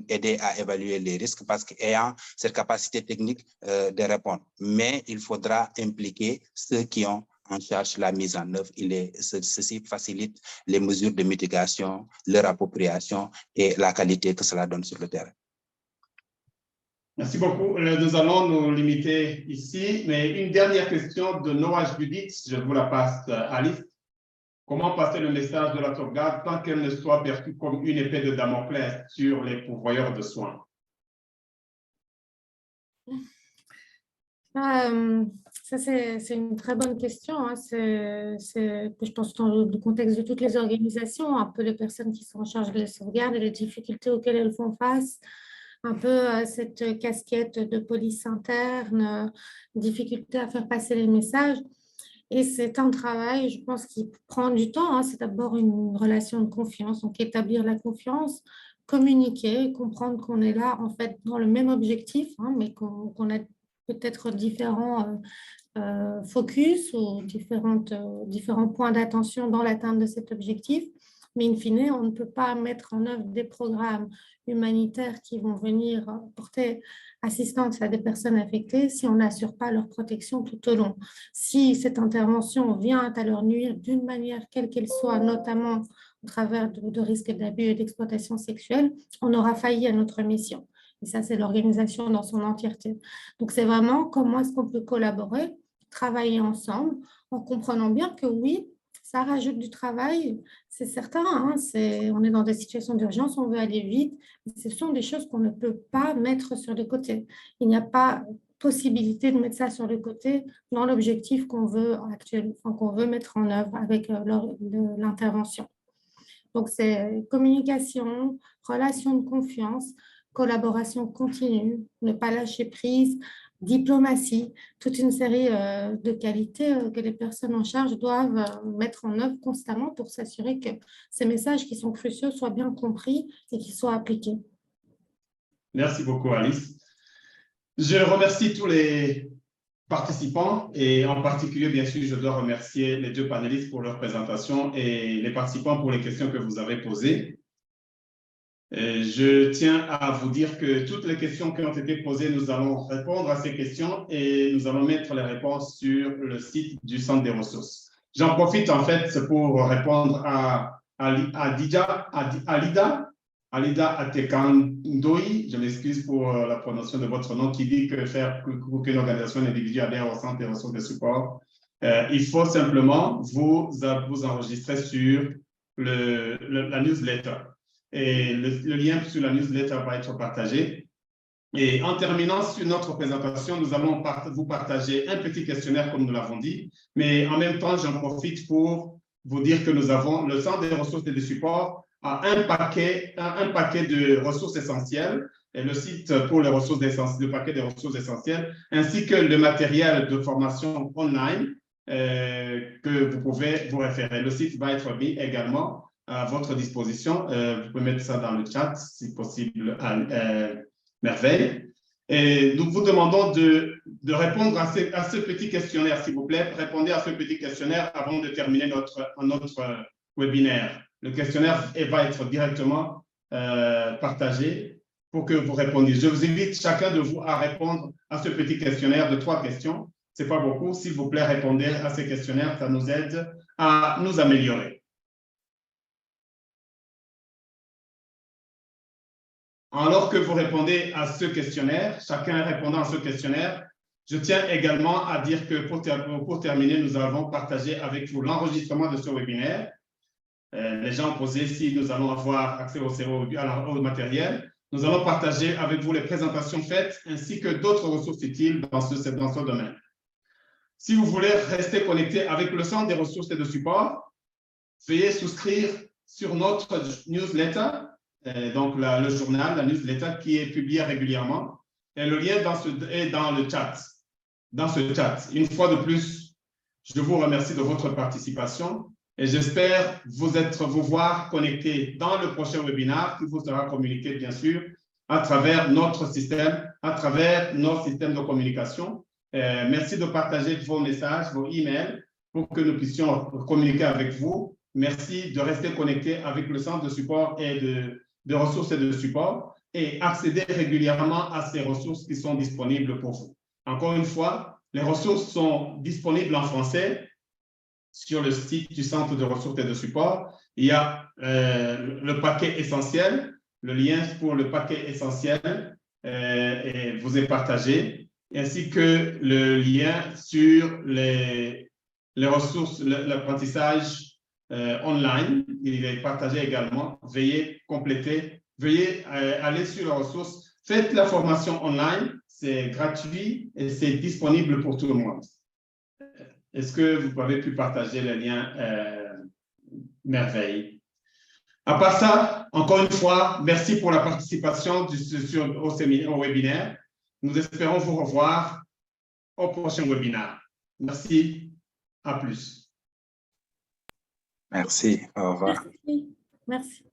aider à évaluer les risques parce qu'ayant cette capacité technique de répondre. Mais il faudra impliquer ceux qui ont en charge la mise en œuvre. Ceci facilite les mesures de mitigation, leur appropriation et la qualité que cela donne sur le terrain. Merci beaucoup. Nous allons nous limiter ici, mais une dernière question de Noah Judith, je vous la passe, Alice. Comment passer le message de la sauvegarde sans qu'elle ne soit perçue comme une épée de Damoclès sur les pourvoyeurs de soins? Ça, c'est une très bonne question. Hein. Je pense, dans le contexte de toutes les organisations, un peu les personnes qui sont en charge de la sauvegarde et les difficultés auxquelles elles font face, un peu cette casquette de police interne, difficulté à faire passer les messages. Et c'est un travail, je pense, qui prend du temps. Hein. C'est d'abord une relation de confiance. Donc, établir la confiance, communiquer, comprendre qu'on est là, en fait, dans le même objectif, hein, mais qu'on a peut-être différents focus ou différents points d'attention dans l'atteinte de cet objectif. Mais in fine, on ne peut pas mettre en œuvre des programmes humanitaires qui vont venir porter assistance à des personnes affectées si on n'assure pas leur protection tout au long. Si cette intervention vient à leur nuire d'une manière quelle qu'elle soit, notamment au travers de risques d'abus et d'exploitation sexuelle, on aura failli à notre mission. Et ça, c'est l'organisation dans son entièreté. Donc, c'est vraiment comment est-ce qu'on peut collaborer, travailler ensemble, en comprenant bien que oui, ça rajoute du travail, c'est certain, hein, on est dans des situations d'urgence, on veut aller vite, mais ce sont des choses qu'on ne peut pas mettre sur les côtés. Il n'y a pas possibilité de mettre ça sur le côté dans l'objectif qu'on veut mettre en œuvre avec l'intervention. Donc, c'est communication, relation de confiance, collaboration continue, ne pas lâcher prise, diplomatie, toute une série de qualités que les personnes en charge doivent mettre en œuvre constamment pour s'assurer que ces messages qui sont cruciaux soient bien compris et qu'ils soient appliqués. Merci beaucoup, Alice. Je remercie tous les participants et en particulier, bien sûr, je dois remercier les deux panélistes pour leur présentation et les participants pour les questions que vous avez posées. Je tiens à vous dire que toutes les questions qui ont été posées, nous allons répondre à ces questions et nous allons mettre les réponses sur le site du Centre des ressources. J'en profite en fait pour répondre à Alida Atekandoi, je m'excuse pour la prononciation de votre nom, qui dit que faire qu'une organisation individuelle adhère au Centre des ressources de support, il faut simplement vous enregistrer sur la newsletter. Et le lien sur la newsletter va être partagé. Et en terminant sur notre présentation, nous allons vous partager un petit questionnaire, comme nous l'avons dit, mais en même temps, j'en profite pour vous dire que nous avons le Centre des ressources et de support a un paquet de ressources essentielles, et le site pour les ressources essentielles, le paquet des ressources essentielles, ainsi que le matériel de formation online que vous pouvez vous référer. Le site va être mis également à votre disposition. Vous pouvez mettre ça dans le chat, si possible, à merveille. Et nous vous demandons de répondre à ce petit questionnaire, s'il vous plaît. Répondez à ce petit questionnaire avant de terminer notre webinaire. Le questionnaire va être directement partagé pour que vous répondiez. Je vous invite chacun de vous à répondre à ce petit questionnaire de 3 questions. Ce n'est pas beaucoup. S'il vous plaît, répondez à ces questionnaires. Ça nous aide à nous améliorer. Alors que vous répondez à ce questionnaire, chacun répondant à ce questionnaire, je tiens également à dire que pour terminer, nous avons partagé avec vous l'enregistrement de ce webinaire. Les gens ont posé si nous allons avoir accès au matériel. Nous allons partager avec vous les présentations faites ainsi que d'autres ressources utiles dans ce domaine. Si vous voulez rester connecté avec le Centre des ressources et de support, veuillez souscrire sur notre newsletter. Donc, le journal, la newsletter qui est publiée régulièrement. Et le lien est dans le chat. Dans ce chat. Une fois de plus, je vous remercie de votre participation et j'espère vous voir connectés dans le prochain webinaire qui vous sera communiqué, bien sûr, à travers notre système, à travers nos systèmes de communication. Merci de partager vos messages, vos emails pour que nous puissions communiquer avec vous. Merci de rester connecté avec le Centre de support et de ressources et de support et accéder régulièrement à ces ressources qui sont disponibles pour vous. Encore une fois, les ressources sont disponibles en français sur le site du Centre de ressources et de support. Il y a le paquet essentiel, le lien pour le paquet essentiel vous est partagé, ainsi que le lien sur les ressources, l'apprentissage online, il est partagé également. Veuillez compléter, veuillez aller sur la ressource. Faites la formation online, c'est gratuit et c'est disponible pour tout le monde. Est-ce que vous avez pu partager le lien merveille? À part ça, encore une fois, merci pour la participation au webinaire. Nous espérons vous revoir au prochain webinaire. Merci, à plus. Merci, au revoir. Merci.